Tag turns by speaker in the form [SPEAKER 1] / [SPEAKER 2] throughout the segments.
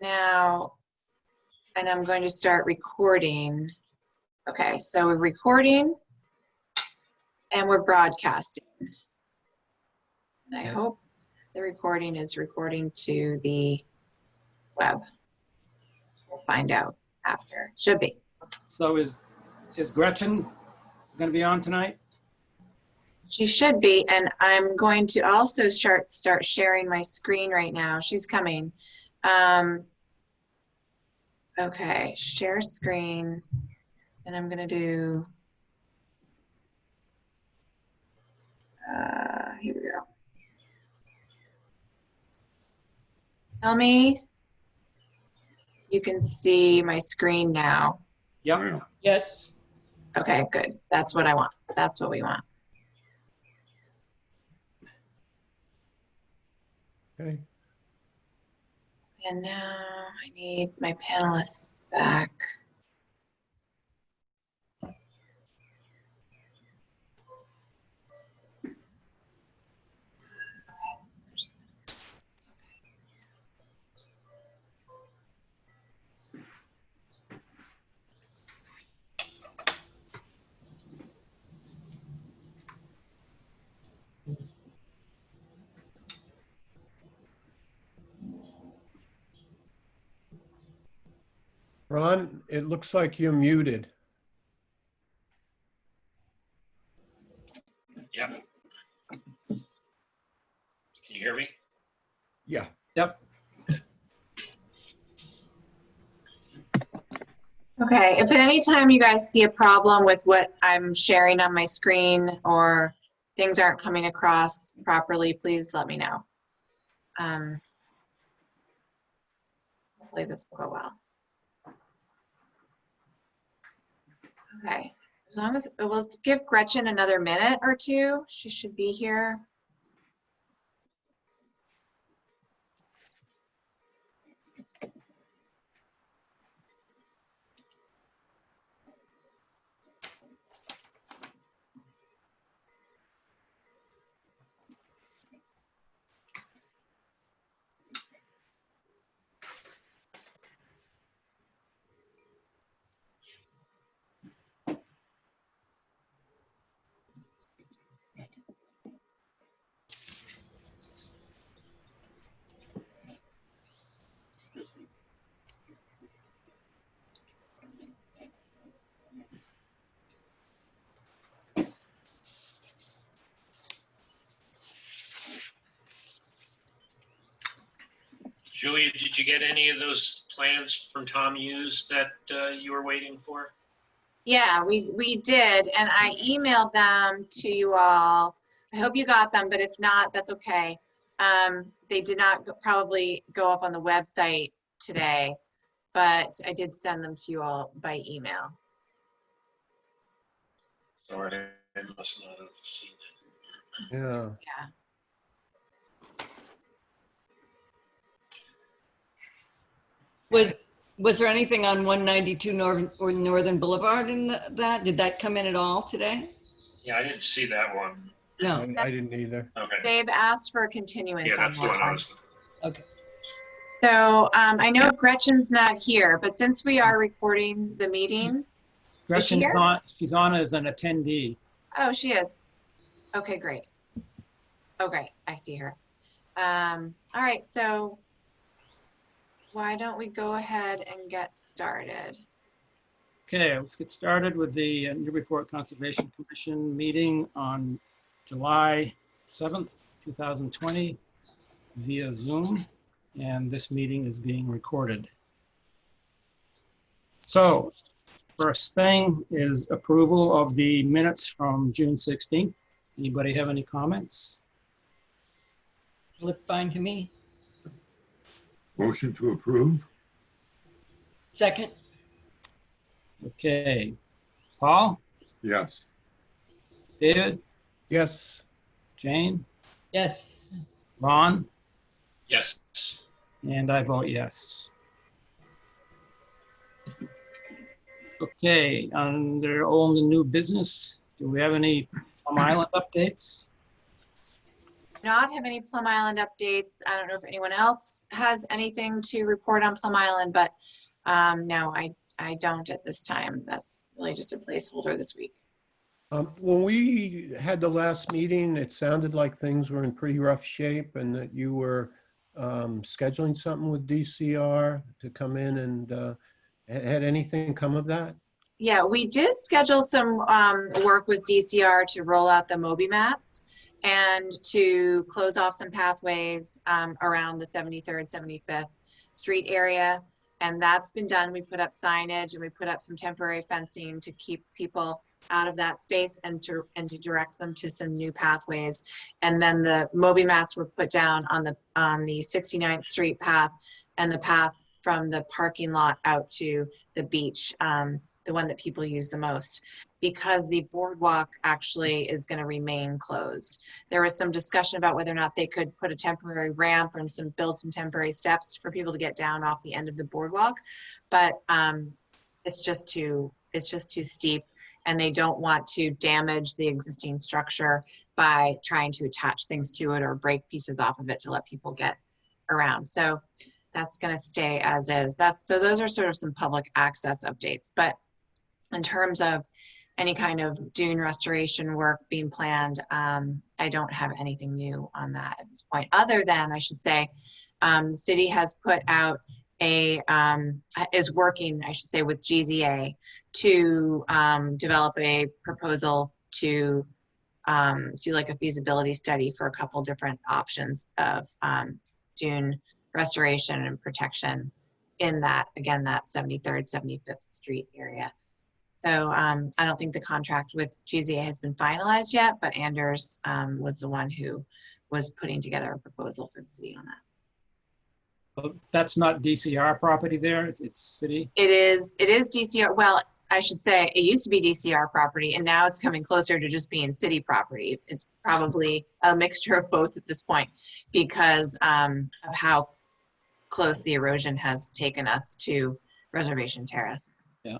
[SPEAKER 1] Now, and I'm going to start recording. Okay, so we're recording and we're broadcasting. And I hope the recording is recording to the web. We'll find out after. Should be.
[SPEAKER 2] So is Gretchen going to be on tonight?
[SPEAKER 1] She should be, and I'm going to also start sharing my screen right now. She's coming. Okay, share screen, and I'm gonna do, here we go. Tell me you can see my screen now.
[SPEAKER 2] Yep.
[SPEAKER 3] Yes.
[SPEAKER 1] Okay, good. That's what I want. That's what we want.
[SPEAKER 4] Okay.
[SPEAKER 1] And now I need my panelists back.
[SPEAKER 4] Ron, it looks like you're muted.
[SPEAKER 5] Yep. Can you hear me?
[SPEAKER 4] Yeah.
[SPEAKER 2] Yep.
[SPEAKER 1] Okay, if at any time you guys see a problem with what I'm sharing on my screen or things aren't coming across properly, please let me know. Hopefully this will go well. Okay, as long as, let's give Gretchen another minute or two. She should be here.
[SPEAKER 5] Julia, did you get any of those plans from Tom Hughes that you were waiting for?
[SPEAKER 1] Yeah, we did, and I emailed them to you all. I hope you got them, but if not, that's okay. They did not probably go up on the website today, but I did send them to you all by email.
[SPEAKER 5] Sorry, I must not have seen it.
[SPEAKER 4] Yeah.
[SPEAKER 1] Yeah.
[SPEAKER 3] Was there anything on 192 Northern Boulevard in that? Did that come in at all today?
[SPEAKER 5] Yeah, I didn't see that one.
[SPEAKER 3] No.
[SPEAKER 4] I didn't either.
[SPEAKER 5] Okay.
[SPEAKER 1] They've asked for a continuance
[SPEAKER 5] Yeah,
[SPEAKER 1] on
[SPEAKER 5] that's the
[SPEAKER 1] that
[SPEAKER 5] one I
[SPEAKER 1] one.
[SPEAKER 5] was.
[SPEAKER 3] Okay.
[SPEAKER 1] So I know Gretchen's not here, but since we are recording the meeting,
[SPEAKER 2] Gretchen
[SPEAKER 1] here?
[SPEAKER 2] is on, she's on as an attendee.
[SPEAKER 1] oh, she is. Okay, great. Okay, I see her. All right, so why don't we go ahead and get started?
[SPEAKER 2] Okay, let's get started with the Newburyport Conservation Commission meeting on July 7th, 2020 via Zoom, and this meeting is being recorded. So, first thing is approval of the minutes from June 16th. Anybody have any comments?
[SPEAKER 3] Looked fine to me.
[SPEAKER 6] Motion to approve?
[SPEAKER 3] Second.
[SPEAKER 2] Okay, Paul,
[SPEAKER 6] Yes.
[SPEAKER 2] David,
[SPEAKER 4] Yes.
[SPEAKER 2] Jane,
[SPEAKER 3] Yes.
[SPEAKER 2] Ron,
[SPEAKER 5] Yes.
[SPEAKER 2] and I vote yes. Okay, under old and new business, do we have any Plum Island updates?
[SPEAKER 1] not have any Plum Island updates. I don't know if anyone else has anything to report on Plum Island, but no, I don't at this time. That's really just a placeholder this week.
[SPEAKER 4] When we had the last meeting, it sounded like things were in pretty rough shape and that you were scheduling something with DCR to come in and had anything come of that?
[SPEAKER 1] Yeah, we did schedule some work with DCR to roll out the Moby mats and to close off some pathways around the 73rd, 75th Street area. And that's been done. We put up signage and we put up some temporary fencing to keep people out of that space and to direct them to some new pathways. And then the Moby mats were put down on the 69th Street path and the path from the parking lot out to the beach, the one that people use the most, because the boardwalk actually is going to remain closed. There was some discussion about whether or not they could put a temporary ramp and build some temporary steps for people to get down off the end of the boardwalk, but it's just too steep, and they don't want to damage the existing structure by trying to attach things to it or break pieces off of it to let people get around. So that's going to stay as is. So those are sort of some public access updates. But in terms of any kind of dune restoration work being planned, I don't have anything new on that at this point, other than I should say the city has put out is working, I should say, with GZA to develop a proposal to do like a feasibility study for a couple different options of dune restoration and protection in that, again, that 73rd, 75th Street area. So I don't think the contract with GZA has been finalized yet, but Anders was the one who was putting together a proposal for the city on that.
[SPEAKER 2] Well, that's not DCR property there, it's city?
[SPEAKER 1] It is DCR, well, I should say it used to be DCR property and now it's coming closer to just being city property. It's probably a mixture of both at this point because of how close the erosion has taken us to Reservation Terrace.
[SPEAKER 2] Yeah.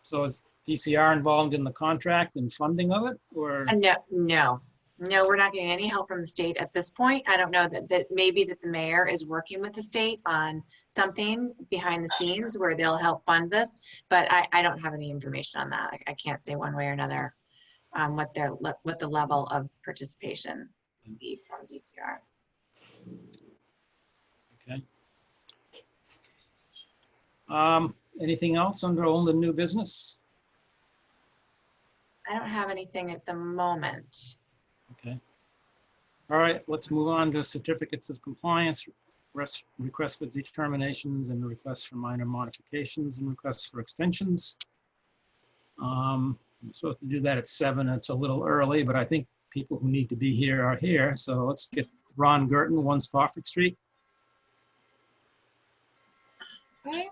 [SPEAKER 2] So is DCR involved in the contract and funding of it, or?
[SPEAKER 1] No, we're not getting any help from the state at this point. I don't know that maybe that the mayor is working with the state on something behind the scenes where they'll help fund this, but I don't have any information on that. I can't say one way or another what the level of participation can be from DCR.
[SPEAKER 2] Okay. Anything else under old and new business?
[SPEAKER 1] I don't have anything at the moment.
[SPEAKER 2] Okay. All right, let's move on to certificates of compliance, requests for determinations and requests for minor modifications and requests for extensions. I'm supposed to do that at 7. It's a little early, but I think people who need to be here are here. So let's get Ron Gerton, 1 Spofford Street.
[SPEAKER 1] Okay.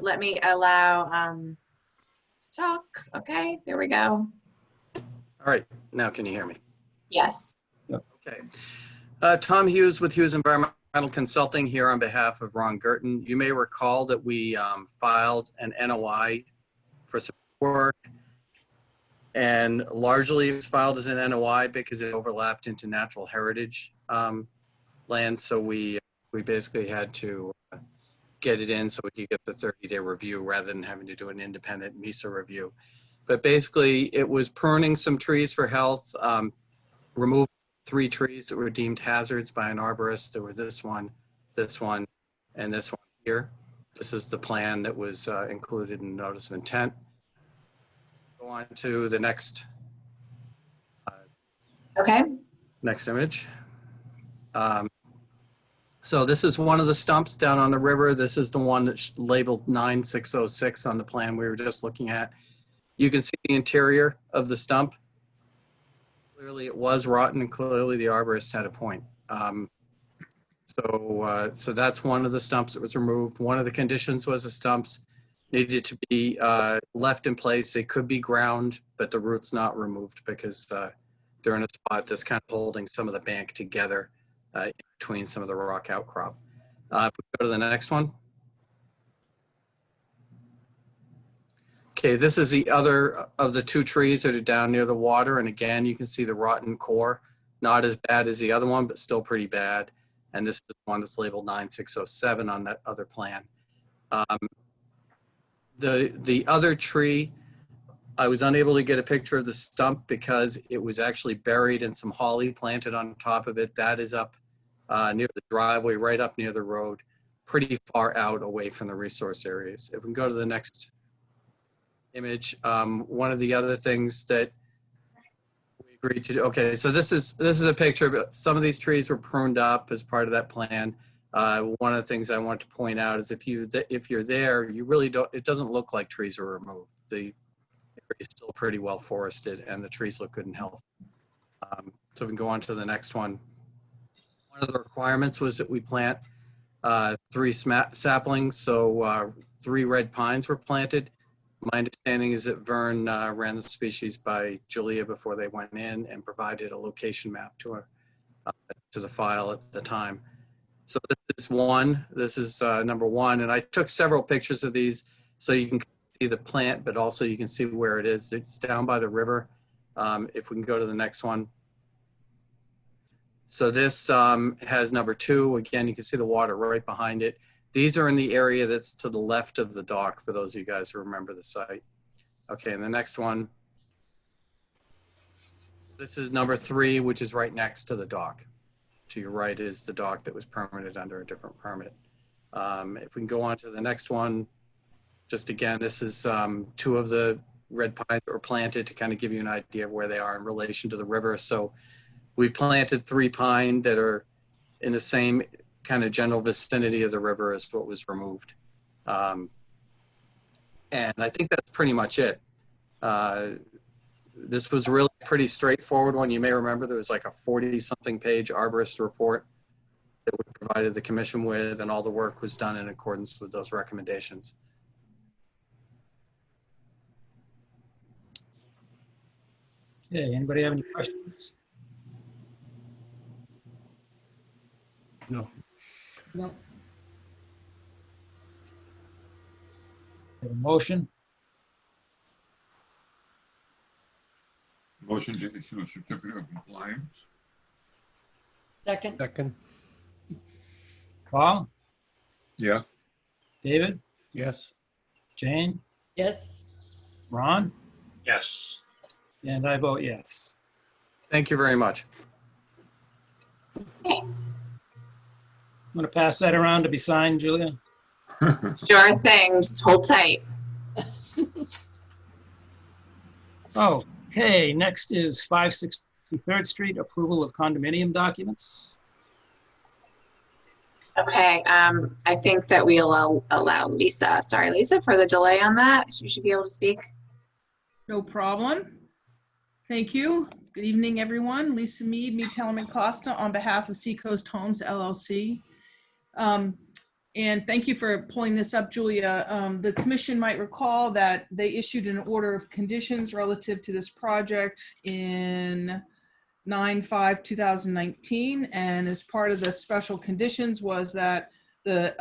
[SPEAKER 1] Let me allow to talk. Okay, there we go.
[SPEAKER 7] All right, now can you hear me?
[SPEAKER 1] Yes.
[SPEAKER 7] Okay. Tom Hughes with Hughes Environmental Consulting here on behalf of Ron Gerton. You may recall that we filed an NOI for support, and largely it was filed as an NOI because it overlapped into natural heritage land. So we basically had to get it in so we could get the 30-day review rather than having to do an independent MISA review. But basically it was pruning some trees for health, removing 3 trees that were deemed hazards by an arborist. There were this one, and this one here. This is the plan that was included in the notice of intent. Go on to the next.
[SPEAKER 1] Okay.
[SPEAKER 7] Next image. So this is one of the stumps down on the river. This is the one that's labeled 9606 on the plan we were just looking at. You can see the interior of the stump. Clearly it was rotten and clearly the arborist had a point. So that's one of the stumps that was removed. One of the conditions was the stumps needed to be left in place. They could be ground, but the root's not removed because they're in a spot that's kind of holding some of the bank together in between some of the rock outcrop. If we go to the next one. Okay, this is the other of the two trees that are down near the water. And again, you can see the rotten core. Not as bad as the other one, but still pretty bad. And this is the one that's labeled 9607 on that other plan. The other tree, I was unable to get a picture of the stump because it was actually buried in some holly planted on top of it. That is up near the driveway, right up near the road, pretty far out away from the resource areas. If we can go to the next image, one of the other things that we agreed to do, okay, so this is a picture, but some of these trees were pruned up as part of that plan. One of the things I want to point out is if you're there, you really don't, it doesn't look like trees were removed. The area is still pretty well forested and the trees look good and healthy. So we can go on to the next one. One of the requirements was that we plant 3 saplings, so 3 red pines were planted. My understanding is that Vern ran the species by Julia before they went in and provided a location map to her, to the file at the time. So this is one. This is number 1, and I took several pictures of these so you can see the plant, but also you can see where it is. It's down by the river. If we can go to the next one. So this has number 2. Again, you can see the water right behind it. These are in the area that's to the left of the dock, for those of you guys who remember the site. Okay, and the next one. This is number 3, which is right next to the dock. To your right is the dock that was permitted under a different permit. If we can go on to the next one, just again, this is 2 of the red pines that were planted to kind of give you an idea of where they are in relation to the river. So we've planted 3 pine that are in the same kind of general vicinity of the river as what was removed. And I think that's pretty much it. This was really a pretty straightforward one. You may remember there was like a 40-something page arborist report that we provided the commission with, and all the work was done in accordance with those recommendations.
[SPEAKER 2] Okay, anybody have any questions?
[SPEAKER 4] No.
[SPEAKER 3] No.
[SPEAKER 2] Have a motion?
[SPEAKER 6] Motion to issue a certificate of compliance.
[SPEAKER 3] Second.
[SPEAKER 4] Second.
[SPEAKER 2] Paul?
[SPEAKER 6] Yes.
[SPEAKER 2] David?
[SPEAKER 4] Yes.
[SPEAKER 2] Jane?
[SPEAKER 3] Yes.
[SPEAKER 2] Ron?
[SPEAKER 5] Yes.
[SPEAKER 2] And I vote yes.
[SPEAKER 7] Thank you very much.
[SPEAKER 2] I'm going to pass that around to be signed, Julia.
[SPEAKER 1] Sure thing, just hold tight.
[SPEAKER 2] Okay, next is 563rd Street, approval of condominium documents.
[SPEAKER 1] Okay, I think that we'll allow Lisa, sorry, Lisa, for the delay on that. You should be able to speak.
[SPEAKER 8] No problem. Thank you. Good evening, everyone. Lisa Mead, Tellerman Costa, on behalf of Seacoast Homes LLC. And thank you for pulling this up, Julia. The commission might recall that they issued an order of conditions relative to this project in 9/5/2019, and as part of the special conditions was that the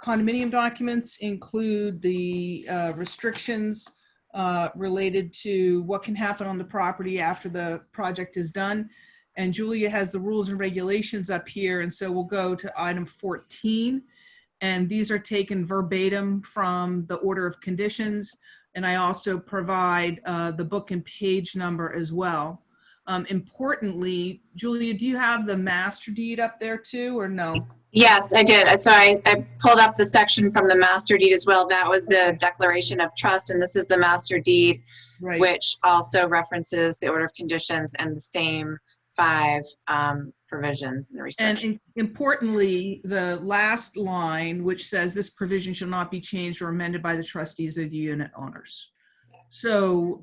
[SPEAKER 8] condominium documents include the restrictions related to what can happen on the property after the project is done. And Julia has the rules and regulations up here, and so we'll go to item 14. And these are taken verbatim from the order of conditions. And I also provide the book and page number as well. Importantly, Julia, do you have the master deed up there too, or no?
[SPEAKER 1] Yes, I did. So I pulled up the section from the master deed as well. That was the declaration of trust, and this is the master deed,
[SPEAKER 8] Right.
[SPEAKER 1] which also references the order of conditions and the same 5 provisions and restrictions.
[SPEAKER 8] And importantly, the last line, which says this provision shall not be changed or amended by the trustees of the unit owners. So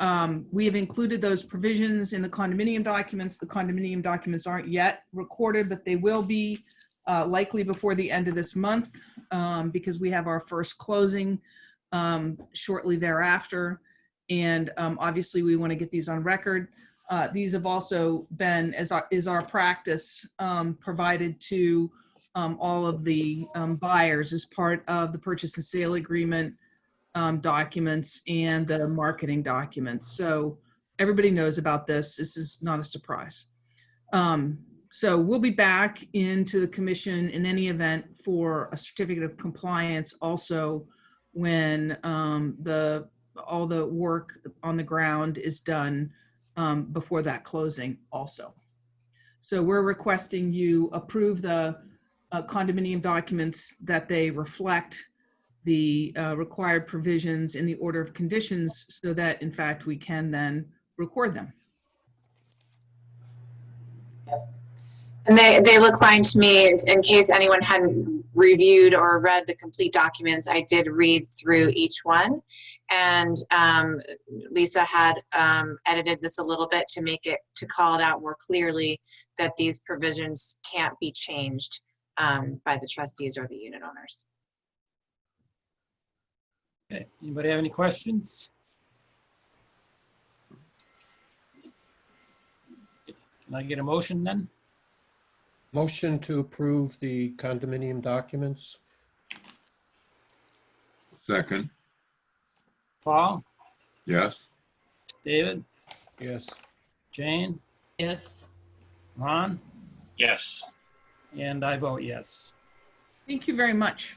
[SPEAKER 8] we have included those provisions in the condominium documents. The condominium documents aren't yet recorded, but they will be likely before the end of this month because we have our first closing shortly thereafter. And obviously we want to get these on record. These have also been, as is our practice, provided to all of the buyers as part of the purchase and sale agreement documents and the marketing documents. So everybody knows about this. This is not a surprise. So we'll be back into the commission in any event for a certificate of compliance also when all the work on the ground is done before that closing also. So we're requesting you approve the condominium documents that they reflect the required provisions in the order of conditions so that in fact we can then record them.
[SPEAKER 1] And they look fine to me. In case anyone hadn't reviewed or read the complete documents, I did read through each one. And Lisa had edited this a little bit to call it out more clearly that these provisions can't be changed by the trustees or the unit owners.
[SPEAKER 2] Okay, anybody have any questions? Can I get a motion then?
[SPEAKER 4] Motion to approve the condominium documents.
[SPEAKER 6] Second,
[SPEAKER 2] Paul,
[SPEAKER 6] yes.
[SPEAKER 2] David,
[SPEAKER 4] Yes.
[SPEAKER 2] Jane,
[SPEAKER 3] Yes.
[SPEAKER 2] Ron,
[SPEAKER 5] Yes.
[SPEAKER 2] and I vote yes.
[SPEAKER 8] Thank you very much.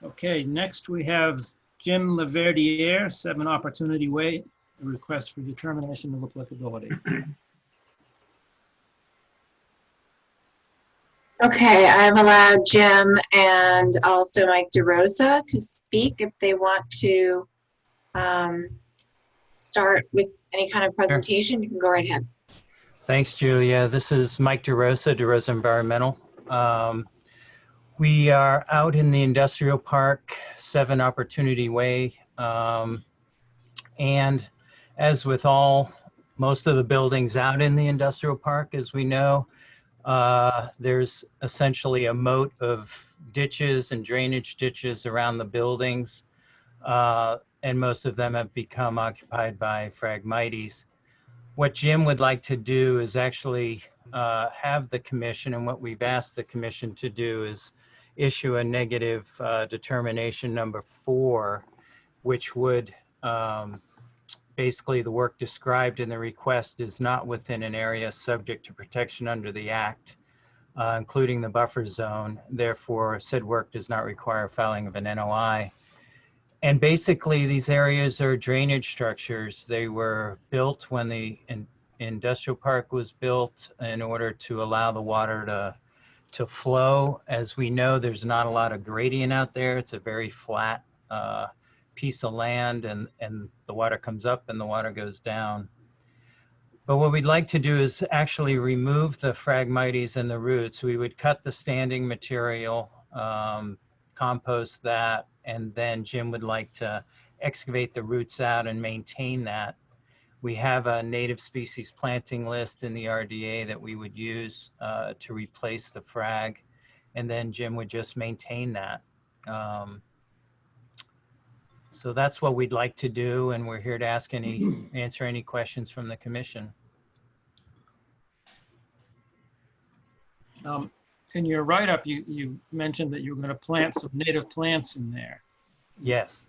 [SPEAKER 2] Okay, next we have Jim Laverdiere, 7 Opportunity Way, a request for determination of applicability.
[SPEAKER 1] Okay, I've allowed Jim and also Mike DeRosa to speak if they want to start with any kind of presentation. You can go right ahead.
[SPEAKER 9] Thanks, Julia. This is Mike DeRosa, DeRosa Environmental. We are out in the industrial park, 7 Opportunity Way. And as with most of the buildings out in the industrial park, as we know, there's essentially a moat of ditches and drainage ditches around the buildings. And most of them have become occupied by Phragmites. What Jim would like to do is actually have the commission, and what we've asked the commission to do is issue a negative determination number 4, which would basically the work described in the request is not within an area subject to protection under the Act, including the buffer zone. Therefore, said work does not require filing of an NOI. And basically, these areas are drainage structures. They were built when the industrial park was built in order to allow the water to flow. As we know, there's not a lot of gradient out there. It's a very flat piece of land, and the water comes up and the water goes down. But what we'd like to do is actually remove the Phragmites and the roots. We would cut the standing material, compost that, and then Jim would like to excavate the roots out and maintain that. We have a native species planting list in the RDA that we would use to replace the frag, and then Jim would just maintain that. So that's what we'd like to do, and we're here to answer any questions from the commission.
[SPEAKER 2] In your write-up, you mentioned that you were going to plant some native plants in there.
[SPEAKER 9] Yes.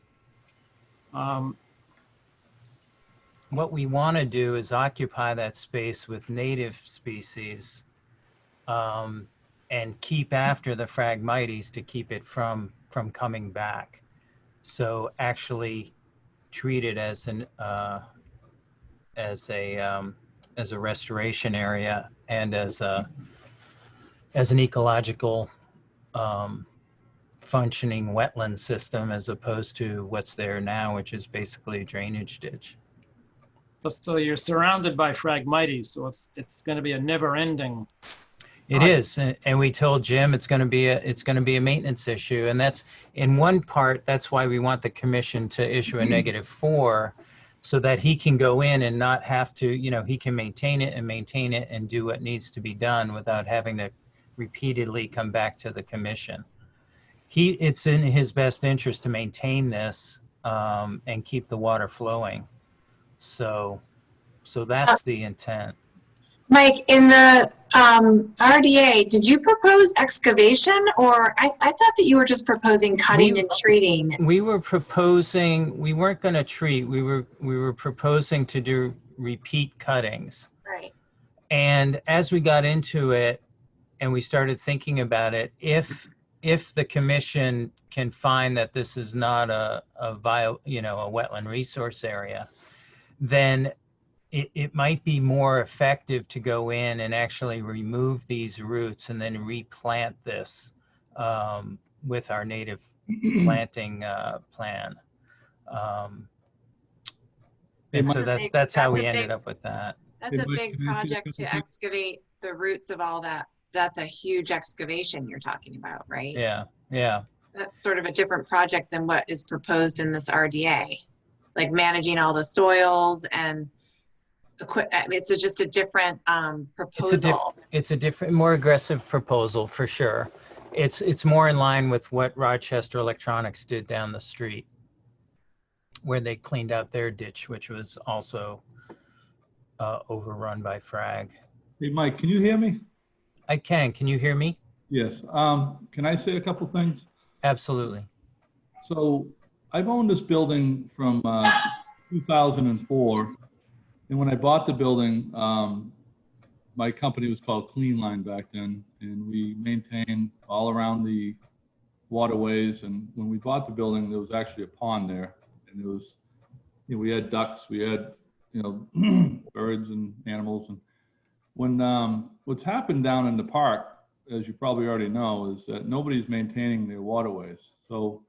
[SPEAKER 9] What we want to do is occupy that space with native species and keep after the Phragmites to keep it from coming back. So actually treat it as a restoration area and as an ecological functioning wetland system, as opposed to what's there now, which is basically a drainage ditch.
[SPEAKER 2] So you're surrounded by Phragmites, so it's going to be a never-ending.
[SPEAKER 9] It is, and we told Jim it's going to be a maintenance issue, and that's in one part. That's why we want the commission to issue a -4, so that he can go in and not have to, he can maintain it and do what needs to be done without having to repeatedly come back to the commission. It's in his best interest to maintain this and keep the water flowing. So that's the intent.
[SPEAKER 1] Mike, in the RDA, did you propose excavation, or I thought that you were just proposing cutting and treating?
[SPEAKER 9] We were proposing, we weren't going to treat, we were proposing to do repeat cuttings.
[SPEAKER 1] Right.
[SPEAKER 9] And as we got into it and we started thinking about it, if the commission can find that this is not a wetland resource area, then it might be more effective to go in and actually remove these roots and then replant this with our native planting plan. And so that's how we ended up with that.
[SPEAKER 1] That's a big project to excavate the roots of all that. That's a huge excavation you're talking about, right?
[SPEAKER 9] Yeah, yeah.
[SPEAKER 1] That's sort of a different project than what is proposed in this RDA, like managing all the soils and it's just a different proposal.
[SPEAKER 9] It's a different, more aggressive proposal for sure. It's more in line with what Rochester Electronics did down the street, where they cleaned out their ditch, which was also overrun by frag.
[SPEAKER 10] Hey, Mike, can you hear me?
[SPEAKER 9] I can. Can you hear me?
[SPEAKER 10] Yes. Can I say a couple things?
[SPEAKER 9] Absolutely.
[SPEAKER 10] So I've owned this building from 2004. And when I bought the building, my company was called Clean Line back then, and we maintained all around the waterways. And when we bought the building, there was actually a pond there, and it was, we had ducks, we had, birds and animals. And when what's happened down in the park, as you probably already know, is that nobody's maintaining their waterways. So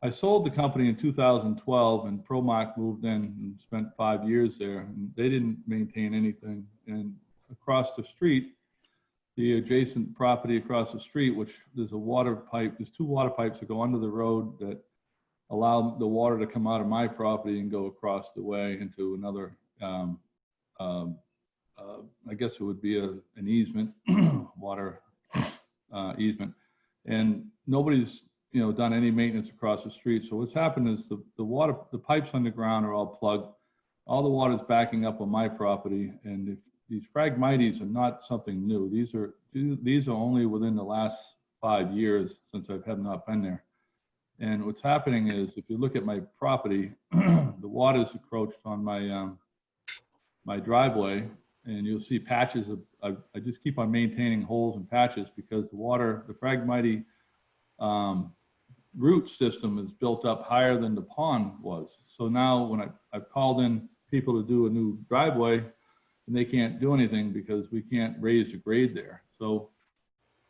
[SPEAKER 10] I sold the company in 2012, and Promark moved in and spent 5 years there, and they didn't maintain anything. And across the street, the adjacent property across the street, which there's a water pipe, there's 2 water pipes that go under the road that allow the water to come out of my property and go across the way into another, I guess it would be an easement, water easement. And nobody's done any maintenance across the street. So what's happened is the pipes underground are all plugged. All the water's backing up on my property, and if these Phragmites are not something new. These are only within the last 5 years since I have not been there. And what's happening is, if you look at my property, the water's encroached on my my driveway, and you'll see patches of. I just keep on maintaining holes and patches because the Phragmite root system is built up higher than the pond was. So now when I've called in people to do a new driveway, and they can't do anything because we can't raise the grade there. So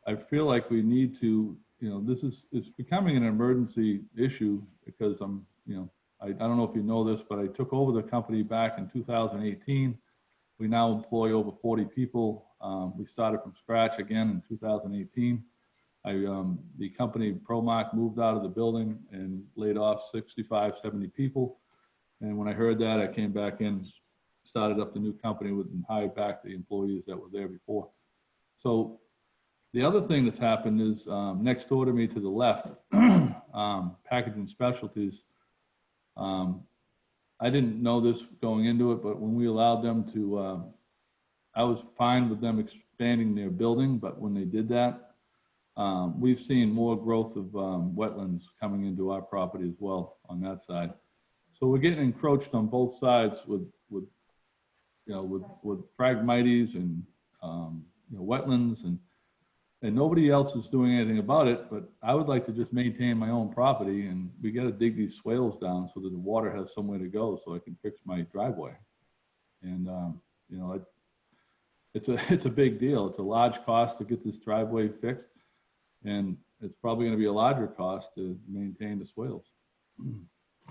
[SPEAKER 10] I feel like we need to, it's becoming an emergency issue because I don't know if you know this, but I took over the company back in 2018. We now employ over 40 people. We started from scratch again in 2018. The company Promark moved out of the building and laid off 65, 70 people. And when I heard that, I came back in, started up the new company and hired back the employees that were there before. So the other thing that's happened is next door to me to the left, Packaging Specialties. I didn't know this going into it, but when we allowed them to, I was fine with them expanding their building, but when they did that, we've seen more growth of wetlands coming into our property as well on that side. So we're getting encroached on both sides with Phragmites and wetlands, and nobody else is doing anything about it. But I would like to just maintain my own property, and we got to dig these swales down so that the water has somewhere to go, so I can fix my driveway. And it's a big deal. It's a large cost to get this driveway fixed, and it's probably going to be a larger cost to maintain the swales.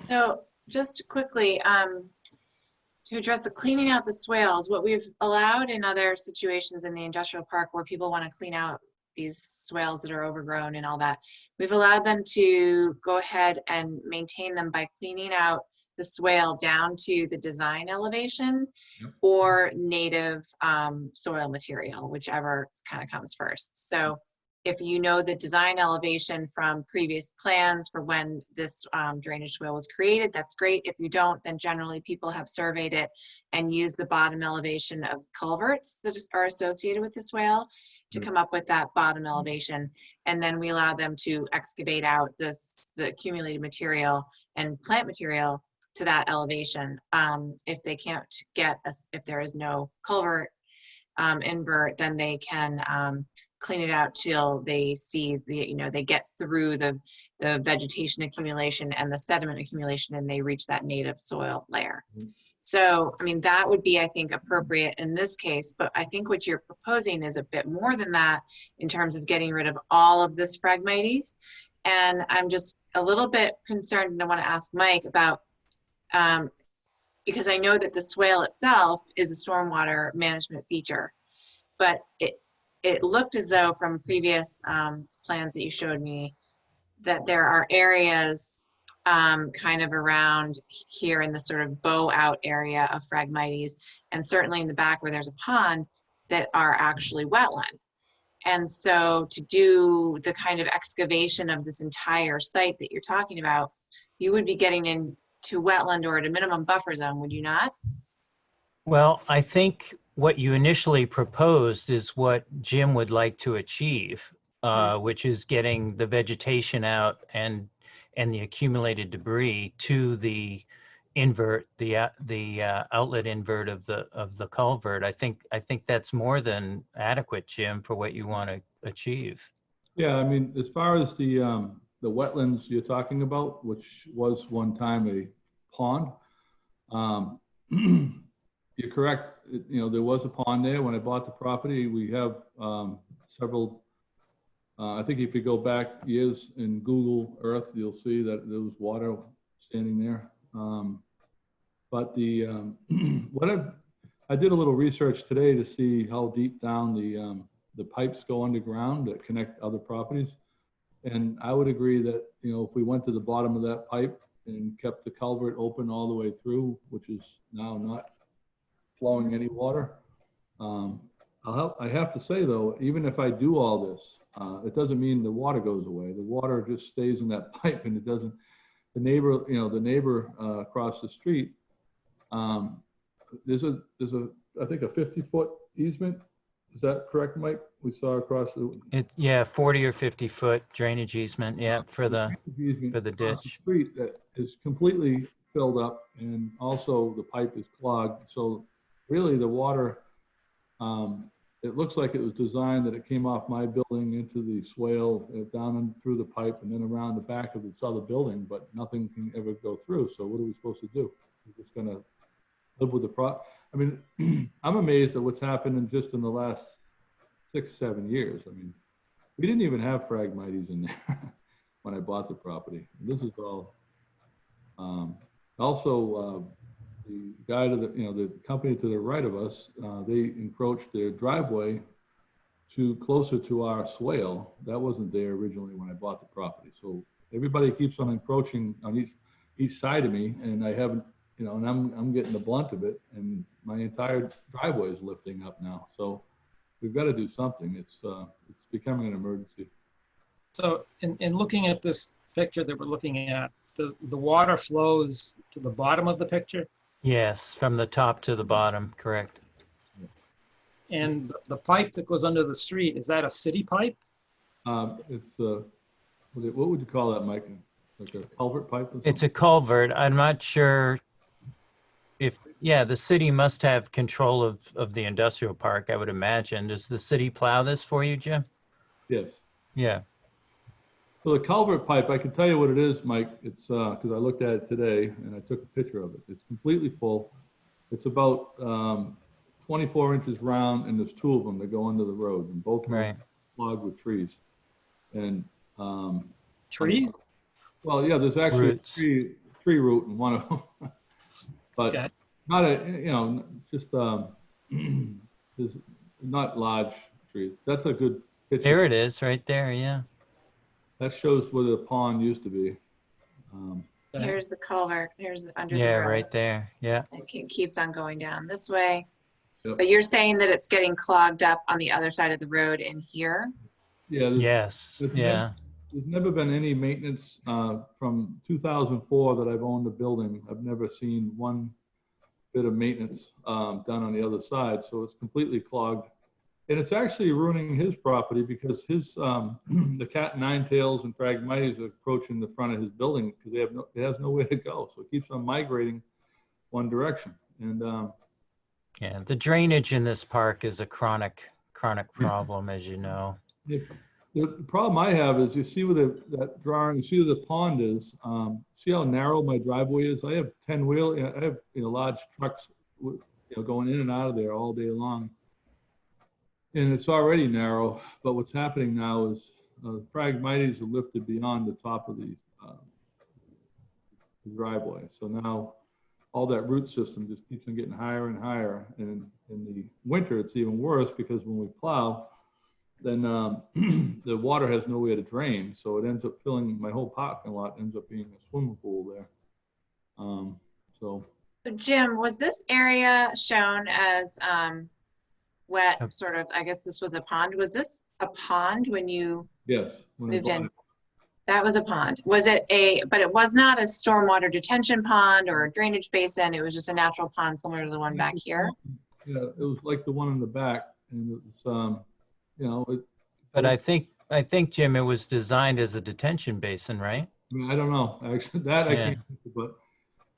[SPEAKER 1] So just quickly, to address the cleaning out the swales, what we've allowed in other situations in the industrial park where people want to clean out these swales that are overgrown and all that, we've allowed them to go ahead and maintain them by cleaning out the swale down to the design elevation. Yep. Or native soil material, whichever kind of comes first. So if you know the design elevation from previous plans for when this drainage swale was created, that's great. If you don't, then generally people have surveyed it and used the bottom elevation of culverts that are associated with the swale to come up with that bottom elevation. And then we allow them to excavate out the accumulated material and plant material to that elevation. If they can't get, if there is no culvert invert, then they can clean it out till they see they get through the vegetation accumulation and the sediment accumulation, and they reach that native soil layer. So, I mean, that would be, I think, appropriate in this case, but I think what you're proposing is a bit more than that in terms of getting rid of all of this Phragmites. And I'm just a little bit concerned, and I want to ask Mike about, because I know that the swale itself is a stormwater management feature, but it looked as though from previous plans that you showed me that there are areas kind of around here in the sort of bow out area of Phragmites, and certainly in the back where there's a pond, that are actually wetland. And so to do the kind of excavation of this entire site that you're talking about, you would be getting into wetland or at a minimum buffer zone, would you not?
[SPEAKER 9] Well, I think what you initially proposed is what Jim would like to achieve, which is getting the vegetation out and the accumulated debris to the invert, the outlet invert of the culvert. I think that's more than adequate, Jim, for what you want to achieve.
[SPEAKER 10] Yeah, I mean, as far as the wetlands you're talking about, which was one time a pond, you're correct. There was a pond there when I bought the property. We have several, I think if you go back years in Google Earth, you'll see that there was water standing there. But I did a little research today to see how deep down the pipes go underground that connect other properties. And I would agree that, if we went to the bottom of that pipe and kept the culvert open all the way through, which is now not flowing any water. I have to say though, even if I do all this, it doesn't mean the water goes away. The water just stays in that pipe, and it doesn't. The neighbor across the street, there's I think a 50-foot easement. Is that correct, Mike? We saw across the.
[SPEAKER 9] Yeah, 40 or 50-foot drainage easement. Yeah, for the ditch.
[SPEAKER 10] The street that is completely filled up, and also the pipe is clogged. So really the water, it looks like it was designed that it came off my building into the swale, down and through the pipe, and then around the back of this other building, but nothing can ever go through. So what are we supposed to do? We're just gonna live with the I mean, I'm amazed at what's happened in the last 6-7 years. I mean, we didn't even have Phragmites in there when I bought the property. This is all, also, the guy to the company to the right of us, they encroached their driveway closer to our swale. That wasn't there originally when I bought the property. So everybody keeps on encroaching on each side of me, and I haven't, and I'm getting the blunt of it, and my entire driveway is lifting up now. So we've got to do something. It's becoming an emergency.
[SPEAKER 2] So in looking at this picture that we're looking at, the water flows to the bottom of the picture?
[SPEAKER 9] Yes, from the top to the bottom, correct.
[SPEAKER 2] And the pipe that goes under the street, is that a city pipe?
[SPEAKER 10] It's what would you call that, Mike? Like a culvert pipe?
[SPEAKER 9] It's a culvert. I'm not sure if, the city must have control of the industrial park, I would imagine. Does the city plow this for you, Jim?
[SPEAKER 10] Yes.
[SPEAKER 9] Yeah.
[SPEAKER 10] So the culvert pipe, I can tell you what it is, Mike. It's because I looked at it today and I took a picture of it. It's completely full. It's about 24 inches round, and there's 2 of them that go under the road, and both of them clogged with trees. And
[SPEAKER 2] trees?
[SPEAKER 10] Well, yeah, there's actually
[SPEAKER 9] Roots.
[SPEAKER 10] a tree root in one of them, but
[SPEAKER 2] Okay.
[SPEAKER 10] not just there's not large trees. That's a good picture.
[SPEAKER 9] There it is, right there. Yeah.
[SPEAKER 10] That shows where the pond used to be.
[SPEAKER 1] Here's the culvert, here's under the
[SPEAKER 9] Yeah,
[SPEAKER 1] road.
[SPEAKER 9] right there. Yeah.
[SPEAKER 1] It keeps on going down this way.
[SPEAKER 10] Yep.
[SPEAKER 1] But you're saying that it's getting clogged up on the other side of the road in here?
[SPEAKER 10] Yeah.
[SPEAKER 9] Yes,
[SPEAKER 10] there's
[SPEAKER 9] yeah.
[SPEAKER 10] There's never been any maintenance from 2004 that I've owned the building. I've never seen one bit of maintenance done on the other side. So it's completely clogged. And it's actually ruining his property because his the cat nine tails and phragmites are approaching the front of his building because it has nowhere to go. So it keeps on migrating one direction. And
[SPEAKER 9] Yeah, the drainage in this park is a chronic problem, as you know.
[SPEAKER 10] the problem I have is you see where that drawing, you see where the pond is. See how narrow my driveway is? I have 10-wheel, I have large trucks going in and out of there all day long. And it's already narrow, but what's happening now is phragmites are lifted beyond the top of the driveway. So now all that root system just keeps on getting higher and higher. And in the winter, it's even worse because when we plow, then the water has nowhere to drain. So it ends up filling my whole parking lot, ends up being a swimming pool there. So
[SPEAKER 1] Jim, was this area shown as wet, sort of, I guess this was a pond. Was this a pond when you
[SPEAKER 10] yes, when
[SPEAKER 1] moved in? That was a pond. Was it but it was not a stormwater detention pond or a drainage basin. It was just a natural pond similar to the one back here.
[SPEAKER 10] Yeah, it was like the one in the back, and it was,
[SPEAKER 9] But I think, Jim, it was designed as a detention basin, right?
[SPEAKER 10] I mean, I don't know. Actually, that I can't answer, but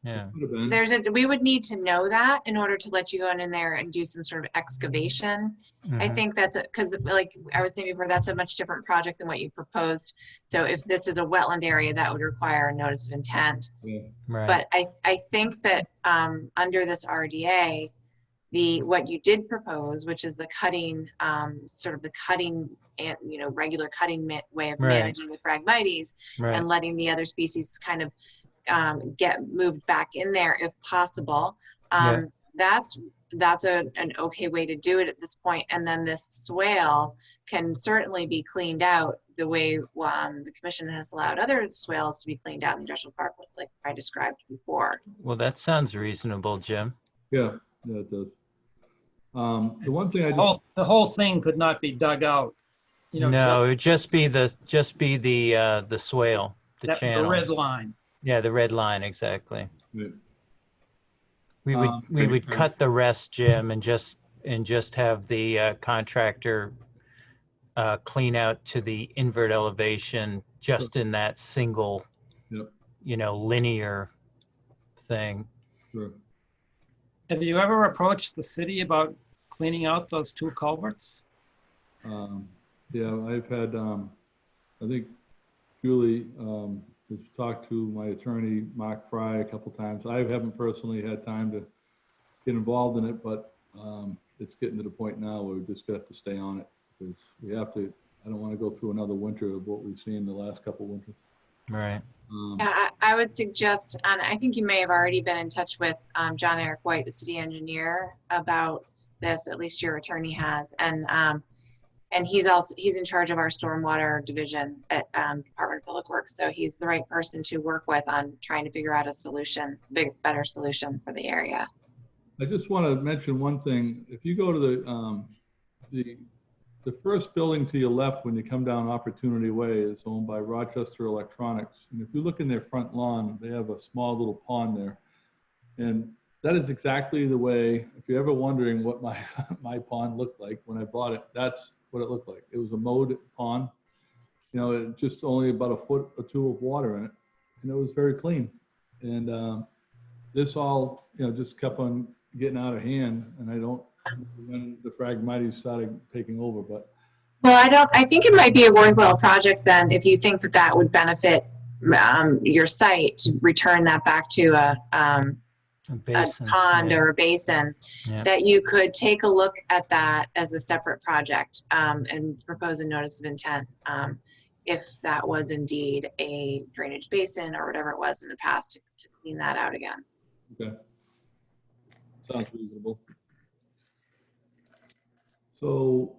[SPEAKER 9] Yeah.
[SPEAKER 10] it could have been.
[SPEAKER 1] We would need to know that in order to let you go in there and do some sort of excavation. I
[SPEAKER 9] Mhm.
[SPEAKER 1] think that's because, like I was saying before, that's a much different project than what you proposed. So if this is a wetland area, that would require a notice of intent.
[SPEAKER 10] Yeah.
[SPEAKER 9] Right.
[SPEAKER 1] But I think that under this RDA, what you did propose, which is the cutting, sort of the cutting and regular cutting way of
[SPEAKER 9] Right.
[SPEAKER 1] managing the Phragmites
[SPEAKER 9] Right.
[SPEAKER 1] and letting the other species kind of get moved back in there if possible.
[SPEAKER 9] Yeah.
[SPEAKER 1] That's an okay way to do it at this point. And then this swale can certainly be cleaned out the way the commission has allowed other swales to be cleaned out in the industrial park, like I described before.
[SPEAKER 9] Well, that sounds reasonable, Jim.
[SPEAKER 10] Yeah, it does. The one thing I just,
[SPEAKER 2] The whole thing could not be dug out.
[SPEAKER 9] No, it would just be the swale, the channel.
[SPEAKER 2] The red line.
[SPEAKER 9] Yeah, the red line, exactly.
[SPEAKER 10] Yeah.
[SPEAKER 9] We would cut the rest, Jim, and just have the contractor clean out to the invert elevation just in that single,
[SPEAKER 10] Yep.
[SPEAKER 9] Linear thing.
[SPEAKER 10] Sure.
[SPEAKER 2] Have you ever approached the city about cleaning out those two culverts?
[SPEAKER 10] Yeah, I've had, I think Julie has talked to my attorney, Mark Fry, a couple times. I haven't personally had time to get involved in it, but it's getting to the point now where we just got to stay on it because we have to. I don't want to go through another winter of what we've seen the last couple of winters.
[SPEAKER 9] Right.
[SPEAKER 1] Yeah, I would suggest, and I think you may have already been in touch with John Eric White, the city engineer, about this. At least your attorney has, and he's in charge of our stormwater division at Department of Public Works. So he's the right person to work with on trying to figure out a solution, better solution for the area.
[SPEAKER 10] I just want to mention one thing. If you go to the first building to your left when you come down Opportunity Way is owned by Rochester Electronics. And if you look in their front lawn, they have a small little pond there. And that is exactly the way, if you're ever wondering what my pond looked like when I bought it, that's what it looked like. It was a mowed pond, it just only about a foot or two of water in it. And it was very clean. And this all, just kept on getting out of hand. And I don't, when the Phragmites started taking over, but.
[SPEAKER 1] Well, I think it might be a worthwhile project then, if you think that would benefit your site, to return that back to a pond or a basin, that you could take a look at that as a separate project and propose a notice of intent if that was indeed a drainage basin or whatever it was in the past to clean that out again.
[SPEAKER 10] Okay. Sounds reasonable. So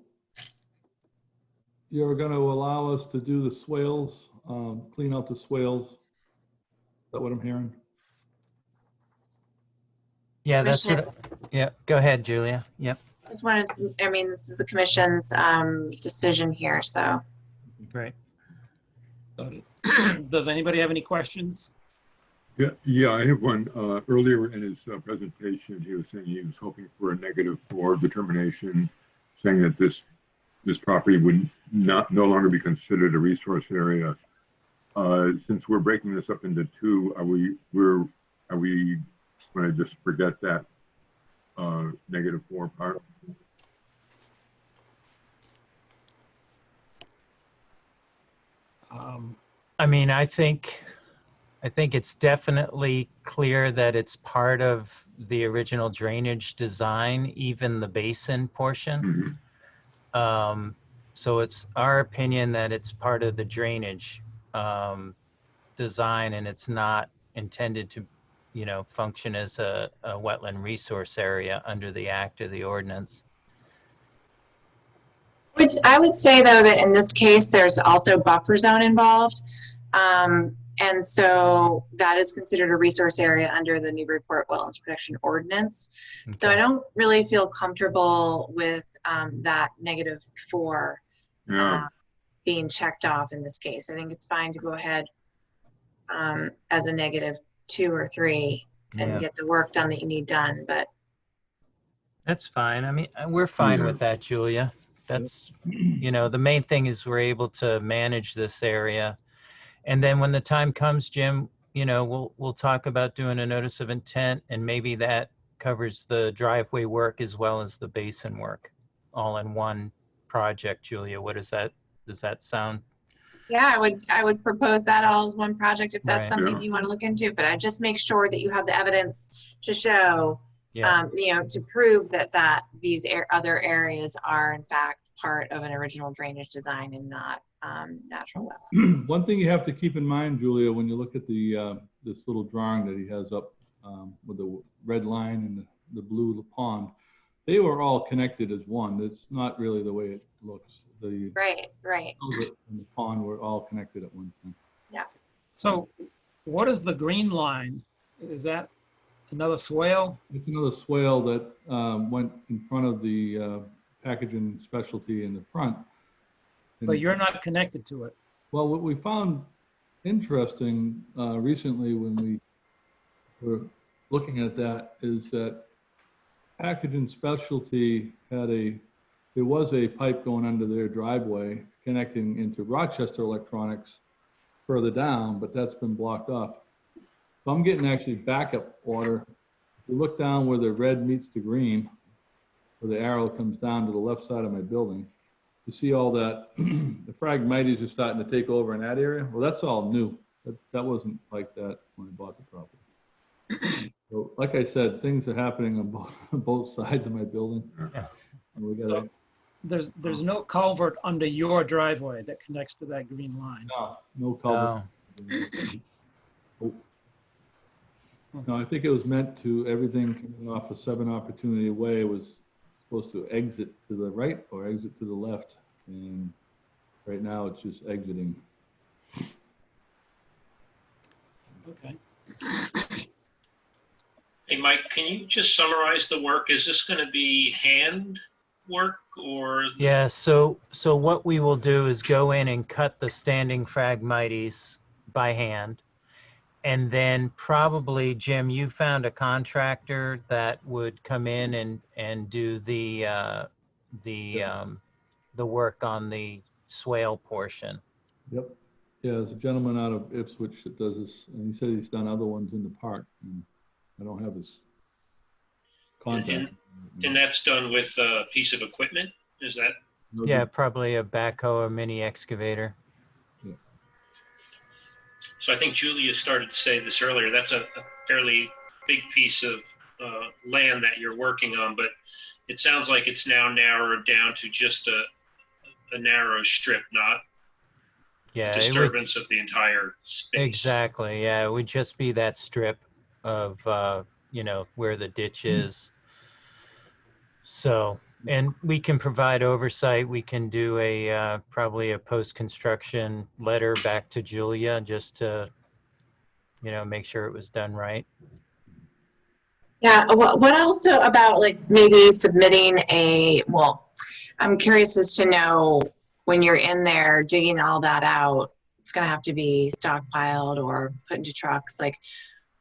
[SPEAKER 10] you're going to allow us to do the swales, clean out the swales? Is that what I'm hearing?
[SPEAKER 9] Yeah, that's what. Yeah, go ahead, Julia. Yep.
[SPEAKER 1] Just wanted, this is the commission's decision here, so.
[SPEAKER 2] Great. Does anybody have any questions?
[SPEAKER 6] Yeah, I have one. Earlier in his presentation, he was saying he was hoping for a -4 determination, saying that this property would no longer be considered a resource area. Since we're breaking this up into two, are we going to just forget that -4 part?
[SPEAKER 9] I mean, I think it's definitely clear that it's part of the original drainage design, even the basin portion.
[SPEAKER 6] Mhm.
[SPEAKER 9] So it's our opinion that it's part of the drainage design, and it's not intended to, function as a wetland resource area under the act or the ordinance.
[SPEAKER 1] I would say, though, that in this case, there's also buffer zone involved. And so that is considered a resource area under the Newburyport Wetlands Protection Ordinance.
[SPEAKER 9] Okay.
[SPEAKER 1] So I don't really feel comfortable with that -4
[SPEAKER 6] Yeah.
[SPEAKER 1] being checked off in this case. I think it's fine to go ahead as a -2 or 3 and
[SPEAKER 9] Yeah.
[SPEAKER 1] get the work done that you need done. But
[SPEAKER 9] That's fine. I mean, we're fine
[SPEAKER 6] Yeah.
[SPEAKER 9] with that, Julia. That's, the main thing is we're able to manage this area. And then when the time comes, Jim, we'll talk about doing a notice of intent, and maybe that covers the driveway work as well as the basin work, all in one project. Julia, does that sound?
[SPEAKER 1] yeah, I would propose that all as one project if that's
[SPEAKER 9] Right.
[SPEAKER 1] something
[SPEAKER 6] Yeah.
[SPEAKER 1] you want to look into. But I just make sure that you have the evidence to show,
[SPEAKER 9] Yeah.
[SPEAKER 1] to prove that these other areas are in fact part of an original drainage design and not natural wetlands.
[SPEAKER 10] One thing you have to keep in mind, Julia, when you look at this little drawing that he has up with the red line and the blue pond, they were all connected as one. It's not really the way it looks. The
[SPEAKER 1] Right.
[SPEAKER 10] culvert and the pond were all connected at one time.
[SPEAKER 1] Yeah.
[SPEAKER 2] So what is the green line? Is that another swale?
[SPEAKER 10] It's another swale that went in front of the packaging specialty in the front.
[SPEAKER 2] But you're not connected to it.
[SPEAKER 10] Well, what we found interesting recently when we were looking at that is that Packaging Specialty there was a pipe going under their driveway connecting into Rochester Electronics further down, but that's been blocked off. So I'm getting actually backup water. If you look down where the red meets the green, where the arrow comes down to the left side of my building, you see all that, the Phragmites are starting to take over in that area. Well, that's all new. That wasn't like that when I bought the property. So, like I said, things are happening on both sides of my building.
[SPEAKER 9] Yeah.
[SPEAKER 10] And we gotta,
[SPEAKER 2] There's no culvert under your driveway that connects to that green line.
[SPEAKER 10] no culvert. Oh. No, I think it was meant to, everything coming off of 7 Opportunity Way was supposed to exit to the right or exit to the left. And right now it's just exiting.
[SPEAKER 2] Okay.
[SPEAKER 5] Hey, Mike, can you just summarize the work? Is this going to be hand work or?
[SPEAKER 9] Yeah, so what we will do is go in and cut the standing Phragmites by hand. And then probably, Jim, you found a contractor that would come in and do the work on the swale portion.
[SPEAKER 10] Yep. Yeah, there's a gentleman out of Ipswich that does this, and he said he's done other ones in the park. And I don't have his contact.
[SPEAKER 5] And that's done with a piece of equipment? Is that?
[SPEAKER 10] No,
[SPEAKER 9] Yeah, probably a backhoe or mini excavator.
[SPEAKER 5] So I think Julia started to say this earlier. That's a fairly big piece of land that you're working on, but it sounds like it's now narrowed down to just a narrow strip, not
[SPEAKER 9] Yeah,
[SPEAKER 5] disturbance of the entire space.
[SPEAKER 9] exactly. Yeah, it would just be that strip of where the ditch is. So, and we can provide oversight. We can do probably a post-construction letter back to Julia just to, make sure it was done right.
[SPEAKER 1] Yeah. What also about like maybe submitting I'm curious as to know when you're in there digging all that out, it's going to have to be stockpiled or put into trucks. Like,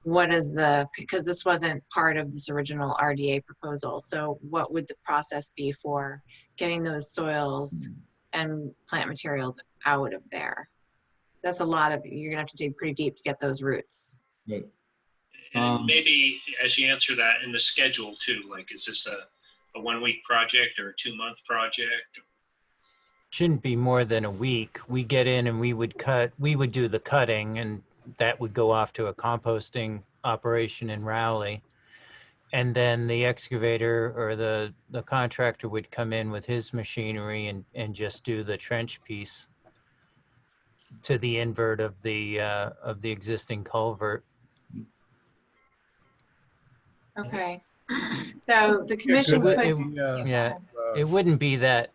[SPEAKER 1] what is because this wasn't part of this original RDA proposal. So what would the process be for getting those soils and plant materials out of there? That's a lot of, you're gonna have to dig pretty deep to get those roots.
[SPEAKER 10] Right.
[SPEAKER 5] And maybe as you answer that, in the schedule too, like, is this a 1 week project or a 2 month project?
[SPEAKER 9] Shouldn't be more than a week. We get in and we would do the cutting, and that would go off to a composting operation in Rowley. And then the excavator or the contractor would come in with his machinery and just do the trench piece to the invert of the existing culvert.
[SPEAKER 1] Okay. So the commission
[SPEAKER 4] good
[SPEAKER 1] could,
[SPEAKER 4] idea.
[SPEAKER 9] Yeah, it wouldn't be that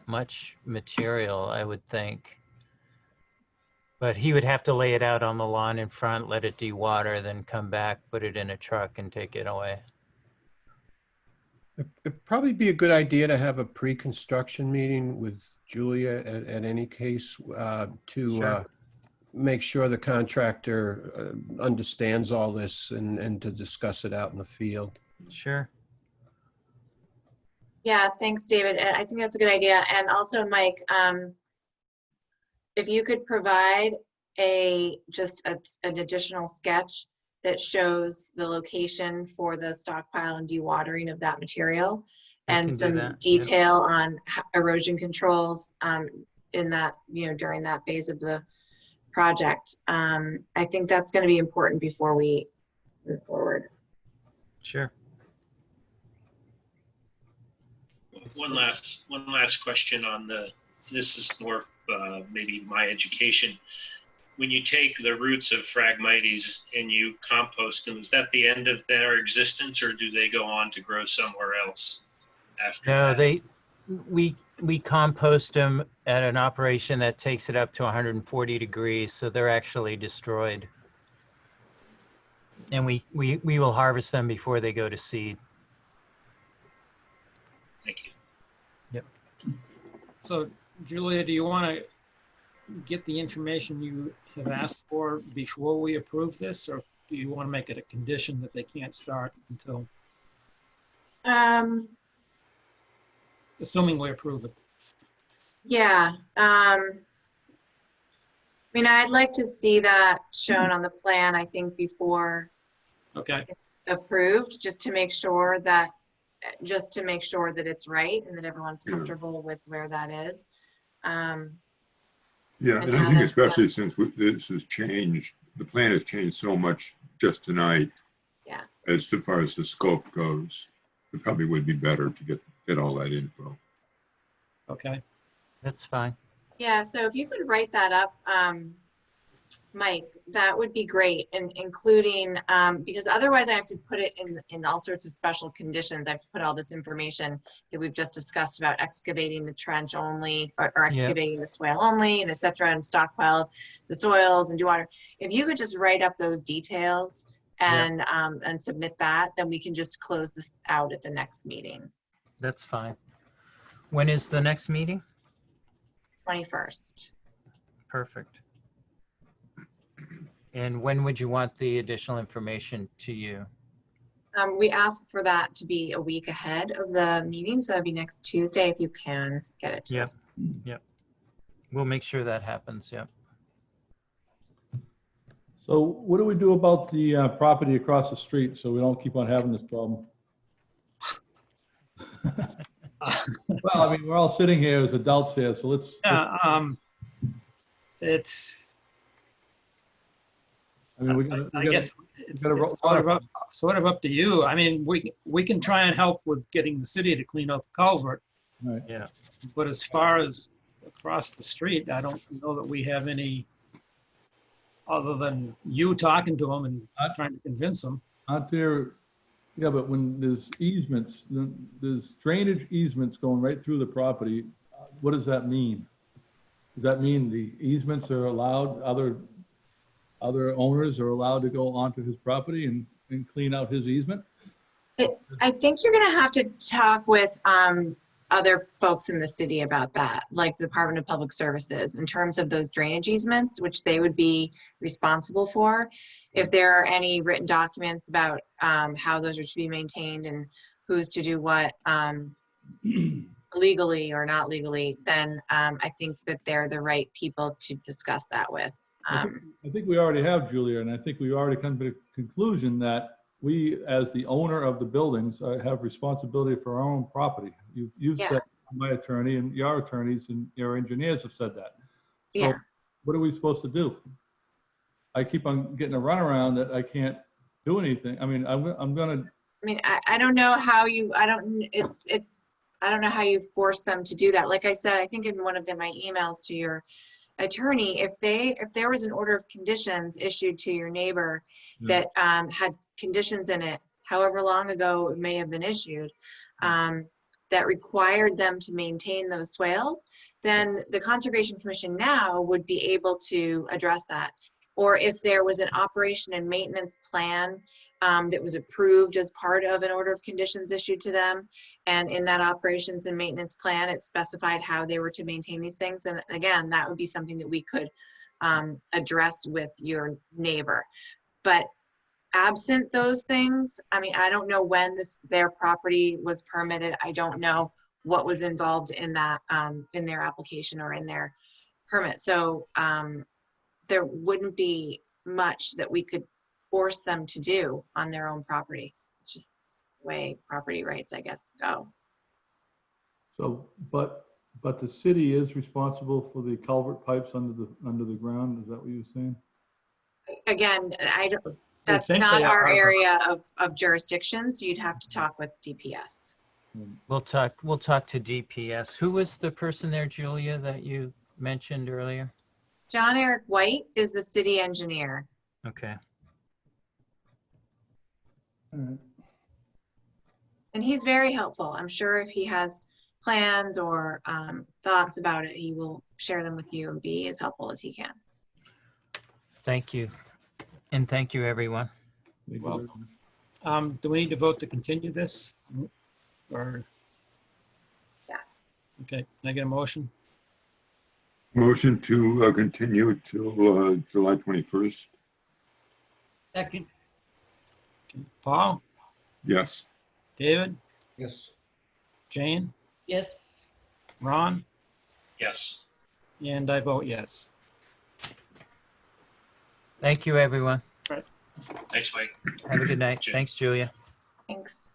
[SPEAKER 9] much material, I would think. But he would have to lay it out on the lawn in front, let it dewater, then come back, put it in a truck and take it away.
[SPEAKER 4] It'd probably be a good idea to have a pre-construction meeting with Julia at any case to
[SPEAKER 9] Sure.
[SPEAKER 4] make sure the contractor understands all this and to discuss it out in the field.
[SPEAKER 9] Sure.
[SPEAKER 1] yeah, thanks, David. And I think that's a good idea. And also, Mike, if you could provide just an additional sketch that shows the location for the stockpile and dewatering of that material,
[SPEAKER 9] I can
[SPEAKER 1] and
[SPEAKER 9] do
[SPEAKER 1] some
[SPEAKER 9] that,
[SPEAKER 1] detail on erosion controls in that, during that phase of the project. I think that's going to be important before we move forward.
[SPEAKER 9] Sure.
[SPEAKER 5] One last question on this is more maybe my education. When you take the roots of Phragmites and you compost them, is that the end of their existence, or do they go on to grow somewhere else after
[SPEAKER 9] No,
[SPEAKER 5] that?
[SPEAKER 9] we compost them at an operation that takes it up to 140 degrees, so they're actually destroyed. And we will harvest them before they go to seed.
[SPEAKER 5] Thank you.
[SPEAKER 2] So Julia, do you want to get the information you have asked for before we approve this, or do you want to make it a condition that they can't start until, assuming we approve it?
[SPEAKER 1] Yeah. I mean, I'd like to see that shown on the plan, I think, before
[SPEAKER 2] Okay,
[SPEAKER 1] approved, just to make sure that it's right and that everyone's comfortable with where that is.
[SPEAKER 6] Yeah,
[SPEAKER 1] And
[SPEAKER 6] and
[SPEAKER 1] how
[SPEAKER 6] I think
[SPEAKER 1] that's
[SPEAKER 6] especially since this has changed, the plan has changed so much just tonight.
[SPEAKER 1] Yeah.
[SPEAKER 6] As far as the scope goes, it probably would be better to get all that info.
[SPEAKER 2] okay.
[SPEAKER 9] That's fine.
[SPEAKER 1] Yeah, so if you could write that up, Mike, that would be great, and including, because otherwise I have to put it in all sorts of special conditions. I have to put all this information that we've just discussed about excavating the trench only, or excavating the swale only, and et cetera, and stockpile the soils and do water. If you could just write up those details and submit that, then we can just close this out at the next meeting.
[SPEAKER 9] That's fine. When is the next meeting?
[SPEAKER 1] 21st.
[SPEAKER 9] Perfect. And when would you want the additional information to you?
[SPEAKER 1] We asked for that to be a week ahead of the meeting, so that'd be next Tuesday if you can get it to us.
[SPEAKER 9] Yep. We'll make sure that happens. Yep.
[SPEAKER 10] So what do we do about the property across the street so we don't keep on having this problem? Well, I mean, we're all sitting here as adults here, so let's.
[SPEAKER 2] Yeah, it's,
[SPEAKER 10] I mean,
[SPEAKER 2] I guess it's
[SPEAKER 10] gotta
[SPEAKER 2] sort of up to you. I mean, we can try and help with getting the city to clean up the culvert,
[SPEAKER 10] Right.
[SPEAKER 9] Yeah.
[SPEAKER 2] but as far as across the street, I don't know that we have any, other than you talking to them and trying to convince them.
[SPEAKER 10] Aren't there, yeah, but when there's easements, there's drainage easements going right through the property, what does that mean? Does that mean the easements are allowed, other owners are allowed to go onto his property and clean out his easement?
[SPEAKER 1] I think you're gonna have to talk with other folks in the city about that, like the Department of Public Services, in terms of those drainage easements, which they would be responsible for. If there are any written documents about how those are to be maintained and who's to do what legally or not legally, then I think that they're the right people to discuss that with.
[SPEAKER 10] I think we already have, Julia, and I think we already come to the conclusion that we, as the owner of the buildings, have responsibility for our own property. You've
[SPEAKER 1] Yeah.
[SPEAKER 10] said, my attorney and your attorneys and your engineers have said that. So
[SPEAKER 1] Yeah.
[SPEAKER 10] what are we supposed to do? I keep on getting a runaround that I can't do anything. I mean, I'm gonna.
[SPEAKER 1] I mean, I don't know how you, I don't know how you force them to do that. Like I said, I think in one of my emails to your attorney, if there was an order of conditions issued to your neighbor that had conditions in it, however long ago it may have been issued, that required them to maintain those swales, then the Conservation Commission now would be able to address that. Or if there was an operation and maintenance plan that was approved as part of an order of conditions issued to them, and in that operations and maintenance plan, it specified how they were to maintain these things. And again, that would be something that we could address with your neighbor. But absent those things, I mean, I don't know when their property was permitted. I don't know what was involved in that, in their application or in their permit. So there wouldn't be much that we could force them to do on their own property. It's just the way property rights, I guess, go.
[SPEAKER 10] So, but the city is responsible for the culvert pipes under the ground. Is that what you're saying?
[SPEAKER 1] Again, that's
[SPEAKER 2] think
[SPEAKER 1] not
[SPEAKER 2] they
[SPEAKER 1] our
[SPEAKER 2] are, but-
[SPEAKER 1] area of jurisdiction, so you'd have to talk with DPS.
[SPEAKER 9] We'll talk to DPS. Who was the person there, Julia, that you mentioned earlier?
[SPEAKER 1] John Eric White is the city engineer.
[SPEAKER 9] Okay.
[SPEAKER 10] All right.
[SPEAKER 1] And he's very helpful. I'm sure if he has plans or thoughts about it, he will share them with you and be as helpful as he can.
[SPEAKER 9] Thank you. And thank you, everyone.
[SPEAKER 10] Thank you
[SPEAKER 2] Well,
[SPEAKER 10] very much.
[SPEAKER 2] Do we need to vote to continue this? Or?
[SPEAKER 1] Yeah.
[SPEAKER 2] Okay, can I get a motion?
[SPEAKER 6] Motion to continue till July 21st.
[SPEAKER 3] Second.
[SPEAKER 2] Okay. Paul,
[SPEAKER 6] Yes.
[SPEAKER 2] David,
[SPEAKER 4] Yes.
[SPEAKER 2] Jane,
[SPEAKER 3] Yes.
[SPEAKER 2] Ron,
[SPEAKER 5] Yes.
[SPEAKER 2] and I vote yes.
[SPEAKER 9] Thank you, everyone.
[SPEAKER 5] Thanks, Mike.
[SPEAKER 9] Have a good night.
[SPEAKER 5] Jim.
[SPEAKER 9] Thanks, Julia.
[SPEAKER 1] Thanks.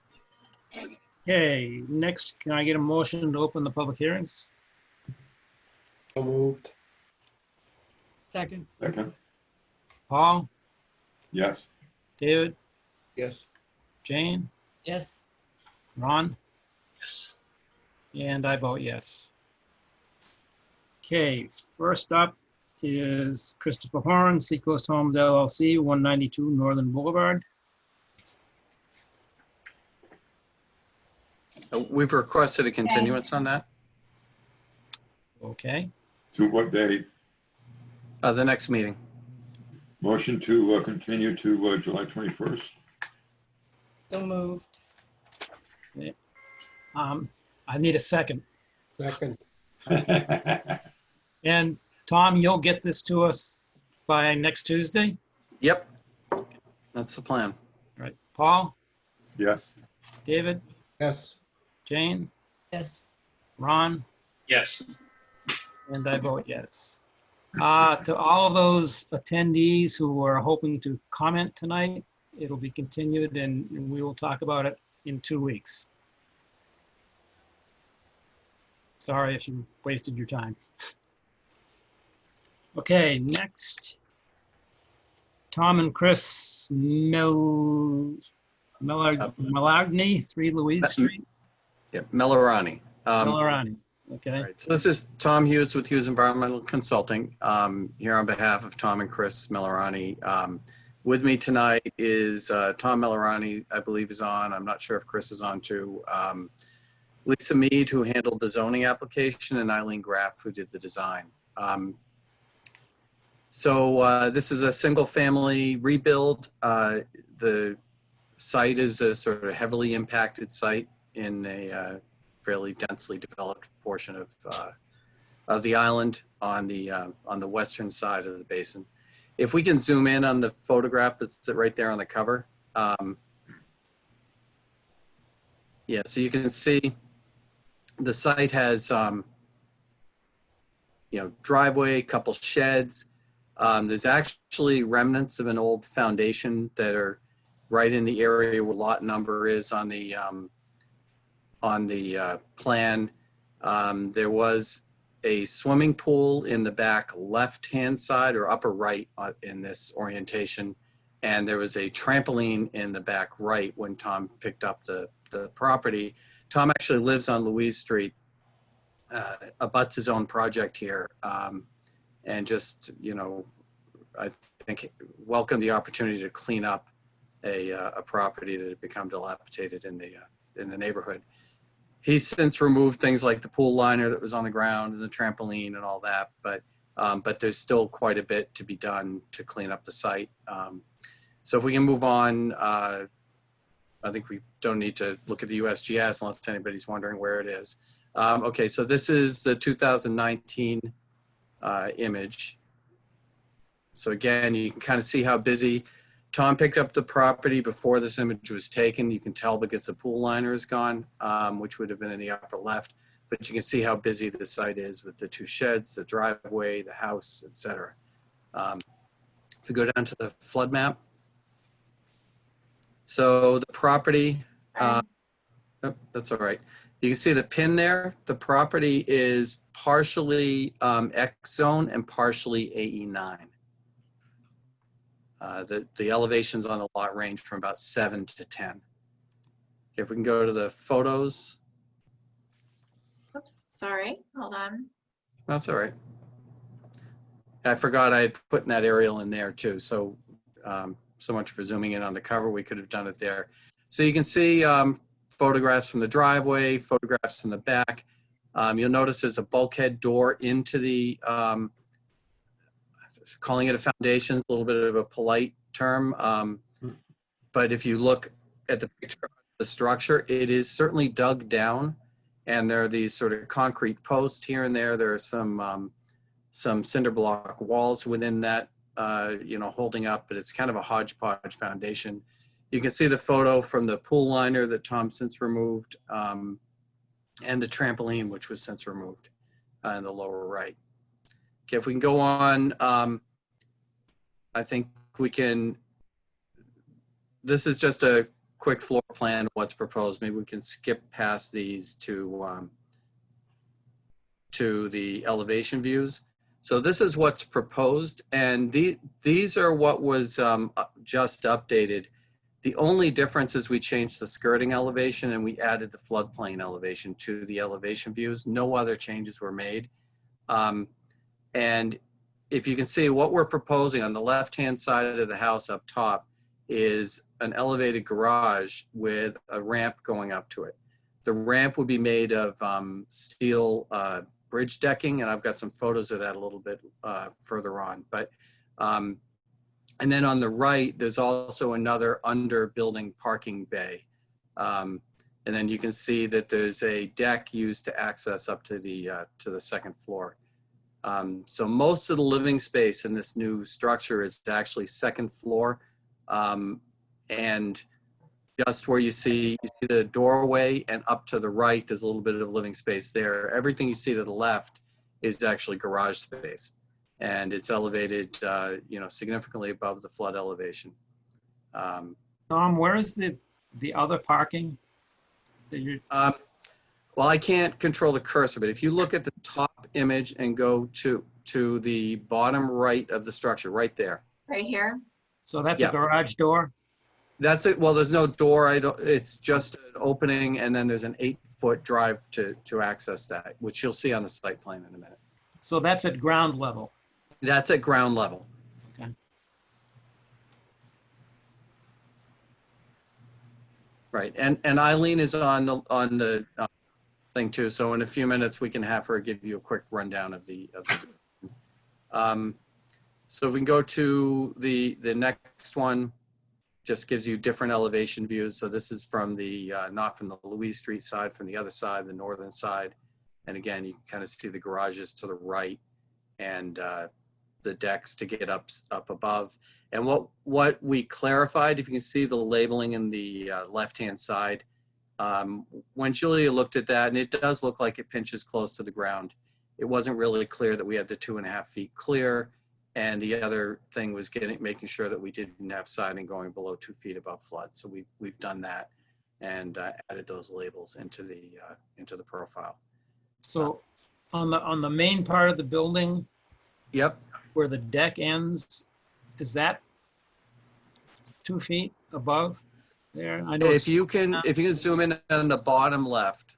[SPEAKER 2] Okay, next, can I get a motion to open the public hearings?
[SPEAKER 4] So moved.
[SPEAKER 3] Second.
[SPEAKER 6] Second.
[SPEAKER 2] Paul,
[SPEAKER 6] Yes.
[SPEAKER 2] David,
[SPEAKER 4] Yes.
[SPEAKER 2] Jane,
[SPEAKER 3] Yes.
[SPEAKER 2] Ron,
[SPEAKER 5] Yes.
[SPEAKER 2] and I vote yes. Okay, first up is Christopher Horn, Seacoast Homes LLC, 192 Northern Boulevard.
[SPEAKER 7] We've requested a continuance on that.
[SPEAKER 2] Okay,
[SPEAKER 6] To what date?
[SPEAKER 7] The next meeting.
[SPEAKER 6] Motion to continue to July 21st.
[SPEAKER 3] So moved.
[SPEAKER 2] I need a second.
[SPEAKER 4] Second.
[SPEAKER 2] And Tom, you'll get this to us by next Tuesday?
[SPEAKER 7] Yep. That's the plan.
[SPEAKER 2] All right, Paul,
[SPEAKER 6] Yes.
[SPEAKER 2] David,
[SPEAKER 4] Yes.
[SPEAKER 2] Jane,
[SPEAKER 3] Yes.
[SPEAKER 2] Ron,
[SPEAKER 5] Yes.
[SPEAKER 2] and I vote yes. To all of those attendees who are hoping to comment tonight, it'll be continued and we will talk about it in 2 weeks. Sorry if you wasted your time. Okay, next. Tom and Chris Malagny, 3 Louise Street,
[SPEAKER 7] Yep, Melorani.
[SPEAKER 2] Melorani. Okay,
[SPEAKER 7] All right, so this is Tom Hughes with Hughes Environmental Consulting, here on behalf of Tom and Chris Melorani. With me tonight is Tom Melorani, I believe is on. I'm not sure if Chris is on too. Lisa Mead, who handled the zoning application, and Eileen Graff, who did the design. So this is a single family rebuild. The site is a sort of heavily impacted site in a fairly densely developed portion of the island on the western side of the basin. If we can zoom in on the photograph that's right there on the cover. Yeah, so you can see the site has, driveway, couple sheds. There's actually remnants of an old foundation that are right in the area where lot number is on the plan. There was a swimming pool in the back left-hand side or upper right in this orientation. And there was a trampoline in the back right when Tom picked up the property. Tom actually lives on Louise Street, abuts his own project here. And just, I think welcomed the opportunity to clean up a property that had become dilapidated in the neighborhood. He's since removed things like the pool liner that was on the ground and the trampoline and all that, but there's still quite a bit to be done to clean up the site. So if we can move on, I think we don't need to look at the USGS unless anybody's wondering where it is. Okay, so this is the 2019 image. So again, you can kind of see how busy. Tom picked up the property before this image was taken. You can tell because the pool liner is gone, which would have been in the upper left. But you can see how busy the site is with the two sheds, the driveway, the house, etc. If we go down to the flood map. So the property, oh, that's all right. You can see the pin there. The property is partially X zone and partially AE9. The elevations on the lot range from about 7 to 10. Okay, if we can go to the photos.
[SPEAKER 1] Oops, sorry, hold on.
[SPEAKER 7] That's all right. I forgot I had put that aerial in there too. So, so much for zooming in on the cover. We could have done it there. So you can see photographs from the driveway, photographs from the back. You'll notice there's a bulkhead door into the, calling it a foundation is a little bit of a polite term. But if you look at the picture of the structure, it is certainly dug down. And there are these sort of concrete posts here and there. There are some cinder block walls within that, holding up, but it's kind of a hodgepodge foundation. You can see the photo from the pool liner that Tom since removed, and the trampoline, which was since removed in the lower right. Okay, if we can go on, I think we can, this is just a quick floor plan of what's proposed. Maybe we can skip past these to the elevation views. So this is what's proposed, and these are what was just updated. The only difference is we changed the skirting elevation and we added the floodplain elevation to the elevation views. No other changes were made. And if you can see what we're proposing on the left-hand side of the house up top is an elevated garage with a ramp going up to it. The ramp would be made of steel bridge decking, and I've got some photos of that a little bit further on. But and then on the right, there's also another under building parking bay. And then you can see that there's a deck used to access up to the second floor. So most of the living space in this new structure is actually second floor. And just where you see the doorway and up to the right, there's a little bit of living space there. Everything you see to the left is actually garage space. And it's elevated, significantly above the flood elevation.
[SPEAKER 2] Tom, where is the other parking that you?
[SPEAKER 7] Well, I can't control the cursor, but if you look at the top image and go to the bottom right of the structure, right there.
[SPEAKER 1] Right here?
[SPEAKER 2] So that's
[SPEAKER 7] Yeah.
[SPEAKER 2] a garage door?
[SPEAKER 7] That's it. Well, there's no door. It's just an opening, and then there's an 8-foot drive to access that, which you'll see on the site plan in a minute.
[SPEAKER 2] So that's at ground level?
[SPEAKER 7] That's at ground level.
[SPEAKER 2] Okay.
[SPEAKER 7] Right, and Eileen is on the thing too. So in a few minutes, we can have her give you a quick rundown of the. So we can go to the next one, just gives you different elevation views. So this is from the, not from the Louise Street side, from the other side, the northern side. And again, you can kind of see the garages to the right and the decks to get up above. And what we clarified, if you can see the labeling in the left-hand side, when Julia looked at that, and it does look like it pinches close to the ground, it wasn't really clear that we had the 2.5 feet clear. And the other thing was making sure that we didn't have siding going below 2 feet above flood. So we've done that and added those labels into the profile.
[SPEAKER 2] So on the main part of the building,
[SPEAKER 7] Yep.
[SPEAKER 2] where the deck ends, is that 2 feet above there? I know
[SPEAKER 7] If you can zoom in on the bottom left,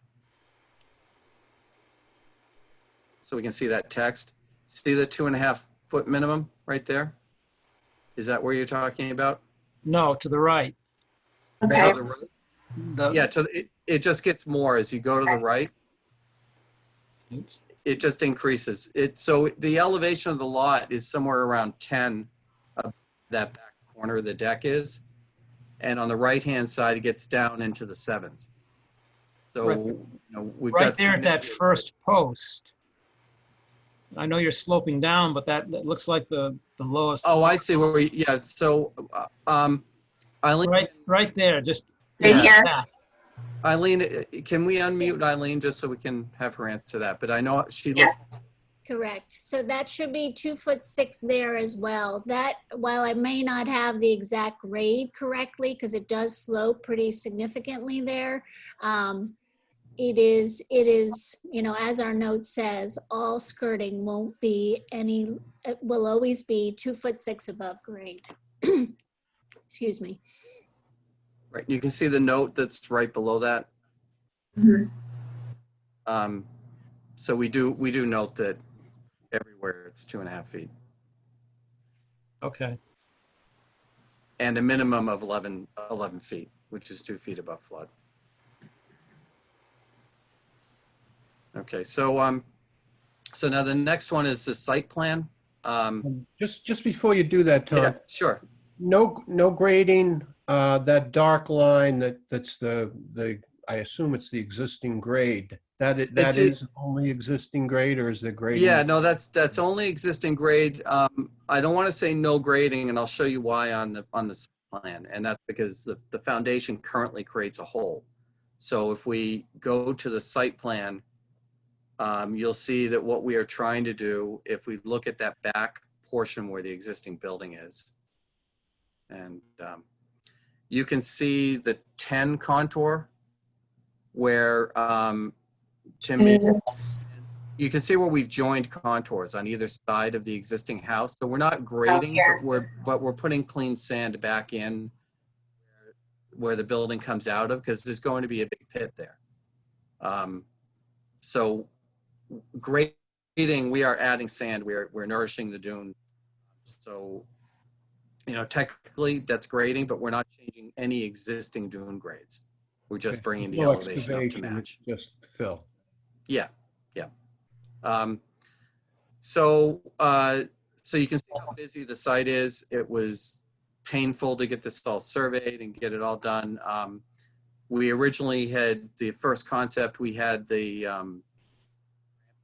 [SPEAKER 7] so we can see that text. See the 2.5 foot minimum right there? Is that where you're talking about?
[SPEAKER 2] No, to the right.
[SPEAKER 1] Okay.
[SPEAKER 7] To the right? Yeah, it just gets more as you go to the right.
[SPEAKER 2] Oops.
[SPEAKER 7] It just increases. So the elevation of the lot is somewhere around 10 of that back corner of the deck is. And on the right-hand side, it gets down into the 7s. So,
[SPEAKER 2] Right.
[SPEAKER 7] you know, we've
[SPEAKER 2] Right
[SPEAKER 7] got
[SPEAKER 2] there at that
[SPEAKER 7] significant-
[SPEAKER 2] first post. I know you're sloping down, but that looks like the lowest.
[SPEAKER 7] Oh, I see where yeah. So, Eileen,
[SPEAKER 2] Right there, just.
[SPEAKER 1] Right
[SPEAKER 7] Yeah.
[SPEAKER 1] here.
[SPEAKER 2] Yeah.
[SPEAKER 7] Eileen, can we unmute Eileen just so we can have her answer that? But I know she
[SPEAKER 1] Yes.
[SPEAKER 7] looked,
[SPEAKER 11] Correct. So that should be 2'6" there as well. That, while I may not have the exact grade correctly, because it does slope pretty significantly there, it is, you know, as our note says, all skirting won't be any, it will always be 2'6" above grade. Excuse me.
[SPEAKER 7] right, you can see the note that's right below that.
[SPEAKER 1] Mhm.
[SPEAKER 7] So we do note that everywhere it's 2.5 feet
[SPEAKER 2] Okay.
[SPEAKER 7] and a minimum of 11 feet, which is 2 feet above flood. Okay, so so now the next one is the site plan.
[SPEAKER 4] Just before you do that, Tom,
[SPEAKER 7] Yeah, sure.
[SPEAKER 4] no grading, that dark line that's the I assume it's the existing grade. That is only existing grade, or is there grading?
[SPEAKER 7] Yeah, no, that's only existing grade. I don't want to say no grading, and I'll show you why on the site plan. And that's because the foundation currently creates a hole. So if we go to the site plan, you'll see that what we are trying to do, if we look at that back portion where the existing building is, and you can see the 10 contour where Tim,
[SPEAKER 1] Yes.
[SPEAKER 7] you can see where we've joined contours on either side of the existing house. So we're not grading, but we're putting clean sand back in where the building comes out of, because there's going to be a big pit there. So grading, we are adding sand, we're nourishing the dune. So, you know, technically that's grading, but we're not changing any existing dune grades. We're just bringing the
[SPEAKER 4] No
[SPEAKER 7] elevation up to
[SPEAKER 4] excavation,
[SPEAKER 7] match.
[SPEAKER 4] it's just fill.
[SPEAKER 7] Yeah. So you can see how busy the site is. It was painful to get this all surveyed and get it all done. We originally had the first concept, we had the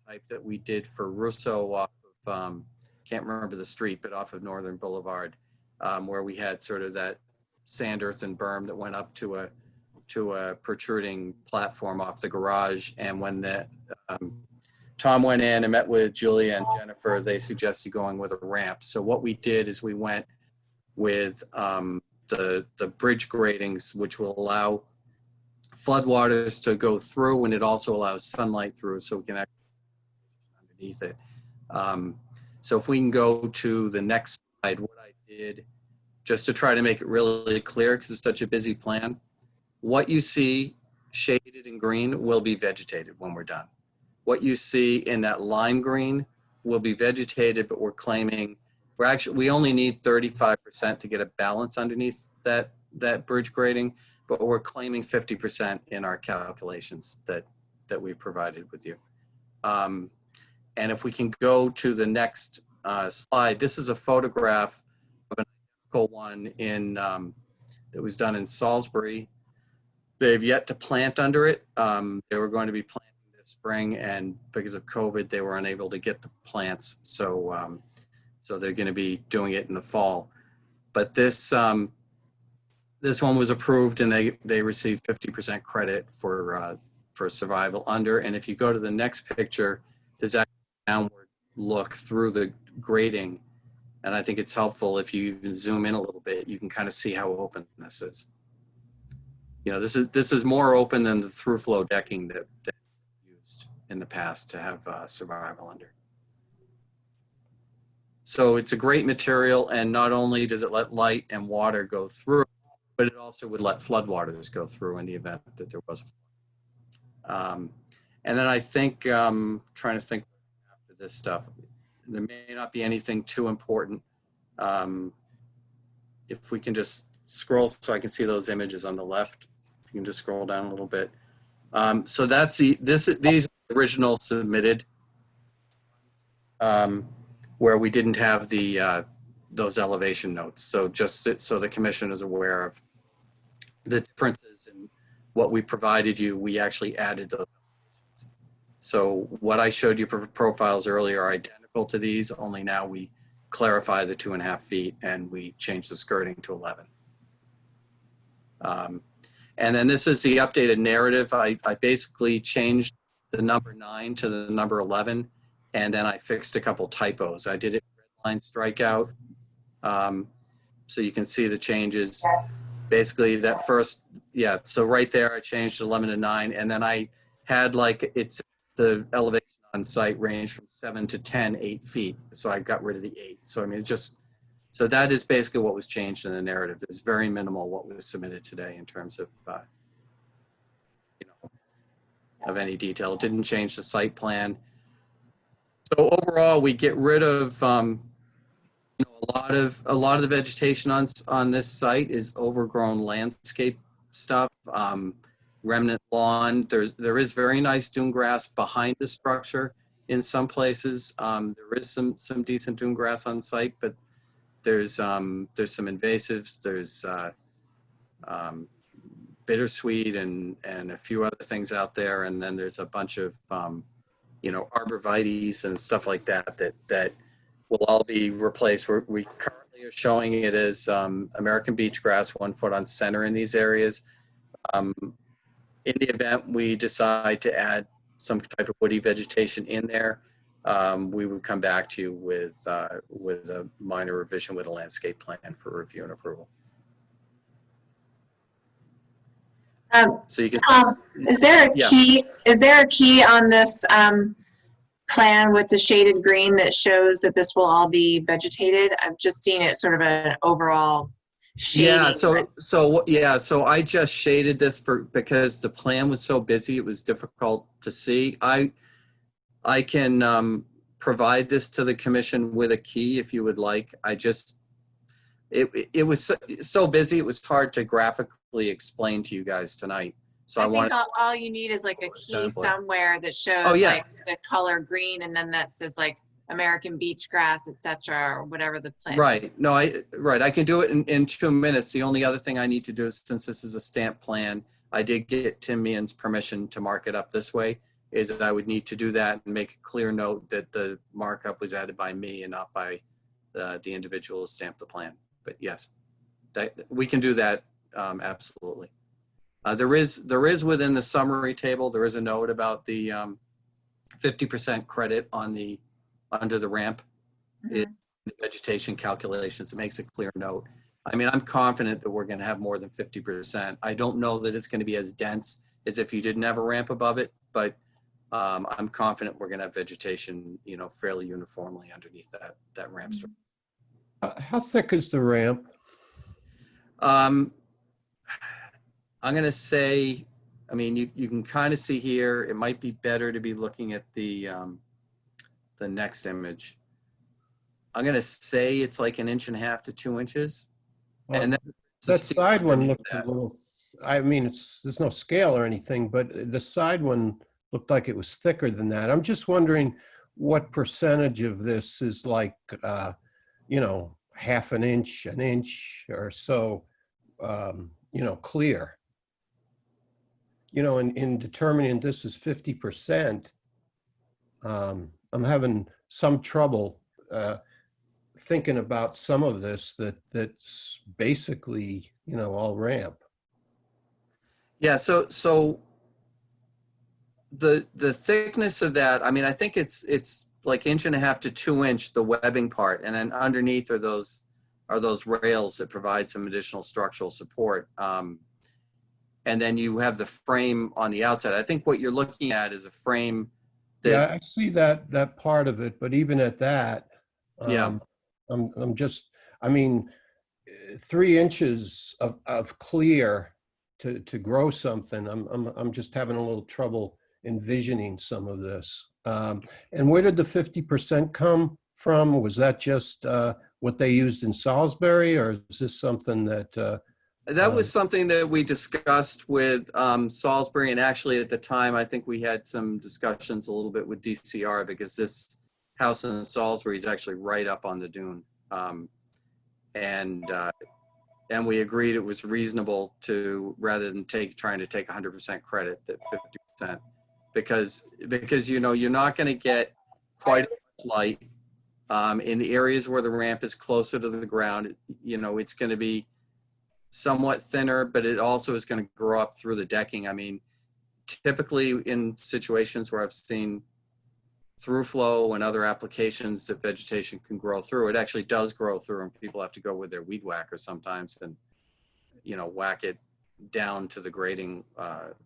[SPEAKER 7] type that we did for Russo off of, can't remember the street, but off of Northern Boulevard, where we had sort of that sand, earth, and berm that went up to a protruding platform off the garage. And when Tom went in and met with Julia and Jennifer, they suggested going with a ramp. So what we did is we went with the bridge gratings, which will allow floodwaters to go through, and it also allows sunlight through, so we can actually underneath it. So if we can go to the next slide, what I did, just to try to make it really clear, because it's such a busy plan, what you see shaded in green will be vegetated when we're done. What you see in that lime green will be vegetated, but we're claiming we only need 35% to get a balance underneath that bridge grading, but we're claiming 50% in our calculations that we provided with you. And if we can go to the next slide, this is a photograph of an identical one in that was done in Salisbury. They've yet to plant under it. They were going to be planting this spring, and because of COVID, they were unable to get the plants. So, so they're going to be doing it in the fall. But this this one was approved, and they received 50% credit for survival under. And if you go to the next picture, there's actually a downward look through the grading. And I think it's helpful if you even zoom in a little bit, you can kind of see how open this is. You know, this is more open than the through flow decking that used in the past to have survival under. So it's a great material, and not only does it let light and water go through, but it also would let floodwaters go through in the event that there was a flood. And then I think, trying to think after this stuff, there may not be anything too important. If we can just scroll so I can see those images on the left, if you can just scroll down a little bit. So that's these are the original submitted, where we didn't have the those elevation notes. So just so the commission is aware of the differences in what we provided you, we actually added those. So what I showed you profiles earlier are identical to these, only now we clarify the 2.5 feet and we change the skirting to 11. And then this is the updated narrative. I basically changed the number 9 to the number 11, and then I fixed a couple typos. I did it red line strikeout, so you can see the changes. Basically that first, yeah, so right there I changed 11 to 9, and then I had like, it's the elevation on site range from 7 to 10, 8 feet. So I got rid of the 8. So I mean, it's just, so that is basically what was changed in the narrative. It was very minimal what was submitted today in terms of, you know, of any detail. It didn't change the site plan. So overall, we get rid of, you know, a lot of the vegetation on this site is overgrown landscape stuff. Remnant lawn. There is very nice dune grass behind the structure in some places. There is some decent dune grass on site, but there's some invasives. There's bittersweet and a few other things out there, and then there's a bunch of you know, arborvitaes and stuff like that will all be replaced. We currently are showing it as American beach grass, 1 foot on center in these areas. In the event we decide to add some type of woody vegetation in there, we would come back to you with a minor revision with a landscape plan for review and approval. So you can.
[SPEAKER 1] Is there a key? Is there a key on this plan with the shaded green that shows that this will all be vegetated? I've just seen it sort of an overall shading.
[SPEAKER 7] Yeah, so I just shaded this because the plan was so busy, it was difficult to see. I can provide this to the commission with a key if you would like. It was so busy, it was hard to graphically explain to you guys tonight. So I
[SPEAKER 1] think all you need is like a key somewhere that shows like the color green, and then that says like American beach grass, etc., or whatever the plan.
[SPEAKER 7] Right. No, I can do it in 2 minutes. The only other thing I need to do is, since this is a stamp plan, I did get Tim Meehan's permission to mark it up this way, is that I would need to do that and make a clear note that the markup was added by me and not by the individual who stamped the plan. But yes, we can do that, absolutely. There is within the summary table, there is a note about the 50% credit on under the ramp in the vegetation calculations. It makes a clear note. I mean, I'm confident that we're going to have more than 50%. I don't know that it's going to be as dense as if you didn't have a ramp above it, but I'm confident we're going to have vegetation, you know, fairly uniformly underneath that ramp structure.
[SPEAKER 4] How thick is the ramp?
[SPEAKER 7] I'm going to say, I mean, you can kind of see here, it might be better to be looking at the next image. I'm going to say it's like 1.5 to 2 inches.
[SPEAKER 4] Well,
[SPEAKER 7] and
[SPEAKER 4] that side one looked a little, I mean, there's no scale or anything, but the side one looked like it was thicker than that. I'm just wondering what percentage of this is like, you know, 1/2 inch or so clear. In determining this is 50%, I'm having some trouble thinking about some of this that's basically, all ramp.
[SPEAKER 7] Yeah, so the thickness of that, I mean, I think it's like 1.5 to 2 inch, the webbing part, and then underneath are those rails that provide some additional structural support. And then you have the frame on the outside. I think what you're looking at is a frame that,
[SPEAKER 4] Yeah, I see that part of it, but even at that,
[SPEAKER 7] yeah,
[SPEAKER 4] I'm just, I mean, 3 inches of clear to grow something. I'm just having a little trouble envisioning some of this. And where did the 50% come from? Was that just what they used in Salisbury, or is this something that?
[SPEAKER 7] that was something that we discussed with Salisbury, and actually at the time, I think we had some discussions a little bit with DCR, because this house in Salisbury is actually right up on the dune. And we agreed it was reasonable to, rather than trying to take 100% credit, that 50%, because you're not going to get quite as much light in the areas where the ramp is closer to the ground. It's going to be somewhat thinner, but it also is going to grow up through the decking. I mean, typically in situations where I've seen through flow and other applications that vegetation can grow through, it actually does grow through, and people have to go with their weed whacker sometimes and whack it down to the grading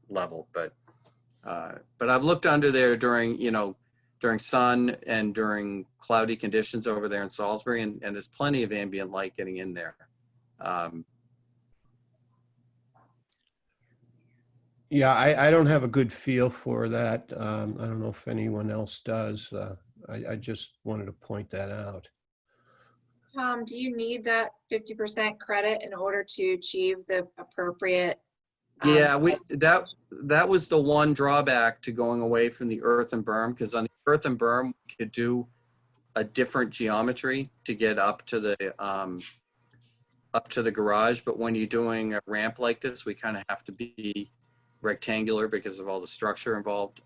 [SPEAKER 7] level. But I've looked under there during sun and during cloudy conditions over there in Salisbury, and there's plenty of ambient light getting in there.
[SPEAKER 4] Yeah, I don't have a good feel for that. I don't know if anyone else does. I just wanted to point that out.
[SPEAKER 1] Tom, do you need that 50% credit in order to achieve the appropriate?
[SPEAKER 7] Yeah, that was the one drawback to going away from the earth and berm, because on the earth and berm we could do a different geometry to get up to the garage, but when you're doing a ramp like this, we kind of have to be rectangular because of all the structure involved.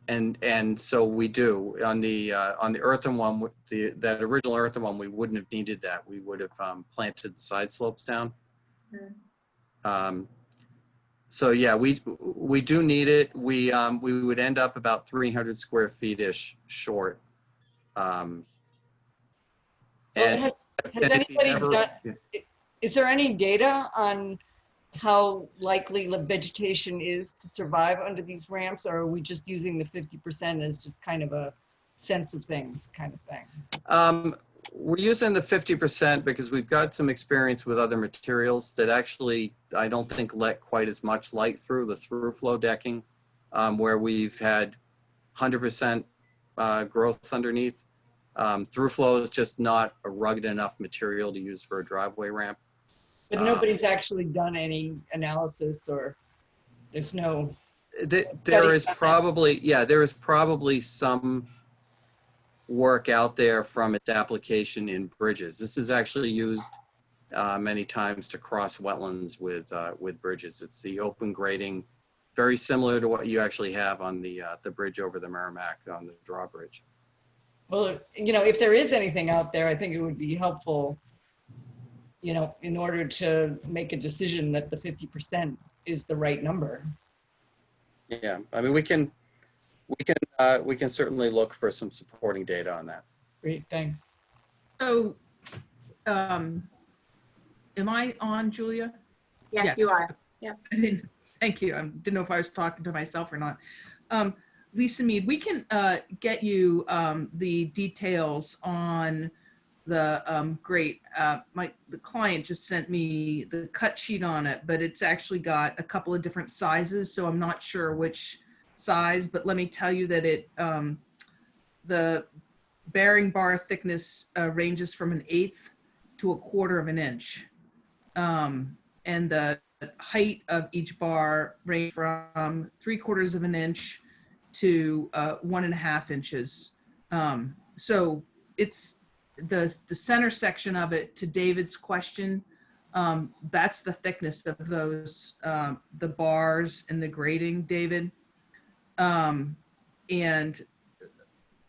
[SPEAKER 7] And so we do on the earthen one, that original earthen one, we wouldn't have needed that. We would have planted the side slopes down. Mm-hmm. So yeah, we do need it. We would end up about 300 square feet ish short. And
[SPEAKER 3] has anybody done, is there any data on how likely the vegetation is to survive under these ramps, or are we just using the 50% as just kind of a sense of things kind of thing?
[SPEAKER 7] We're using the 50% because we've got some experience with other materials that actually, I don't think, let quite as much light through the through flow decking, where we've had 100% growth underneath. Through flow is just not a rugged enough material to use for a driveway ramp.
[SPEAKER 3] But nobody's actually done any analysis, or there's no.
[SPEAKER 7] There is probably some work out there from its application in bridges. This is actually used many times to cross wetlands with bridges. It's the open grading, very similar to what you actually have on the bridge over the Merrimack on the drawbridge.
[SPEAKER 3] Well, if there is anything out there, I think it would be helpful, in order to make a decision that the 50% is the right number.
[SPEAKER 7] Yeah, I mean, we can certainly look for some supporting data on that.
[SPEAKER 3] Great, thanks.
[SPEAKER 8] So, am I on, Julia?
[SPEAKER 1] Yes, you are. Yep.
[SPEAKER 8] Thank you. I didn't know if I was talking to myself or not. Lisa Mead, we can get you the details on the grate. The client just sent me the cut sheet on it, but it's actually got a couple of different sizes, so I'm not sure which size, but let me tell you that the bearing bar thickness ranges from 1/8 to 1/4 of an inch. And the height of each bar range from 3/4 of an inch to 1.5 inches. So it's the center section of it, to David's question, That's the thickness of those, the bars and the grating, David. And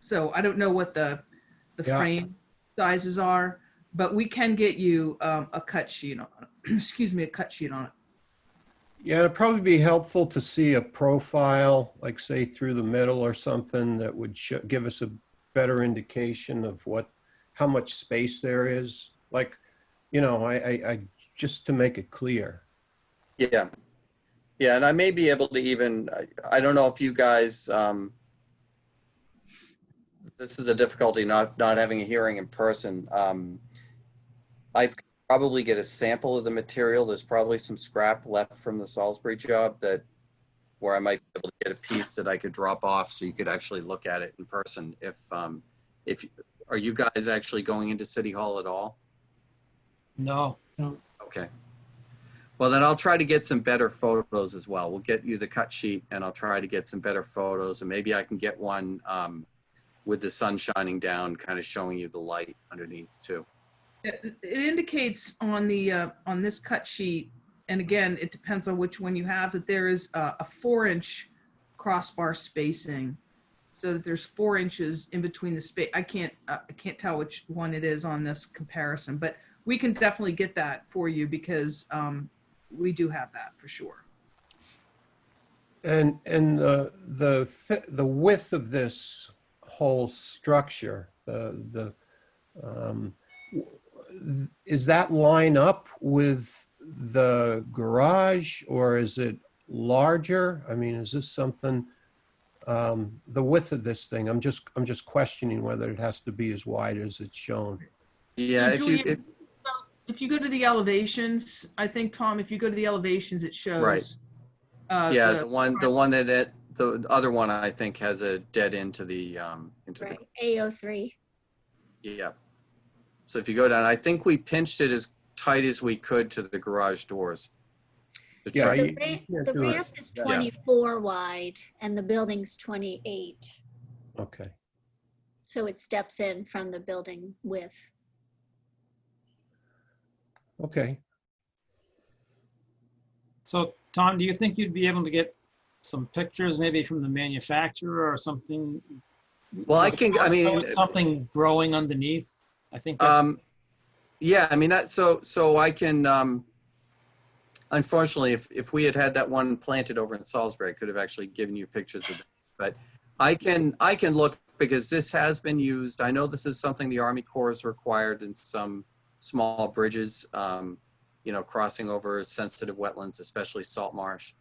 [SPEAKER 8] so I don't know what the
[SPEAKER 4] Yeah.
[SPEAKER 8] frame sizes are, but we can get you a cut sheet on it. Excuse me, a cut sheet on it.
[SPEAKER 4] Yeah, it'd probably be helpful to see a profile, like say through the middle or something that would give us a better indication of how much space there is. Like, you know, I just to make it clear.
[SPEAKER 7] Yeah. Yeah, and I may be able to even, I don't know if you guys, this is the difficulty not having a hearing in person. I could probably get a sample of the material. There's probably some scrap left from the Salisbury job where I might be able to get a piece that I could drop off so you could actually look at it in person. Are you guys actually going into City Hall at all?
[SPEAKER 2] No.
[SPEAKER 7] Okay. Well, then I'll try to get some better photos as well. We'll get you the cut sheet and I'll try to get some better photos, and maybe I can get one with the sun shining down, kind of showing you the light underneath too.
[SPEAKER 8] It indicates on the on this cut sheet, and again, it depends on which one you have, that there is a 4-inch crossbar spacing, so that there's 4 inches in between the space. I can't tell which one it is on this comparison, but we can definitely get that for you because we do have that for sure.
[SPEAKER 4] And the width of this whole structure, is that line up with the garage, or is it larger? I mean, is this something, the width of this thing, I'm just questioning whether it has to be as wide as it's shown.
[SPEAKER 7] Yeah,
[SPEAKER 8] So Julia, if you go to the elevations, I think, Tom, if you go to the elevations, it shows.
[SPEAKER 7] Right. Yeah, the other one I think has a dead end to the
[SPEAKER 11] Right, A03.
[SPEAKER 7] Yeah. So if you go down, I think we pinched it as tight as we could to the garage doors.
[SPEAKER 4] Yeah,
[SPEAKER 11] The ramp is 24 wide and the building's 28.
[SPEAKER 4] Okay.
[SPEAKER 11] So it steps in from the building width.
[SPEAKER 4] Okay.
[SPEAKER 2] So Tom, do you think you'd be able to get some pictures maybe from the manufacturer or something?
[SPEAKER 7] Well, I mean,
[SPEAKER 2] something growing underneath. I think that's,
[SPEAKER 7] yeah, I mean, so I can, unfortunately, if we had that one planted over in Salisbury, I could have actually given you pictures of it. But I can look, because this has been used. I know this is something the Army Corps has required in some small bridges, you know, crossing over sensitive wetlands, especially salt marsh.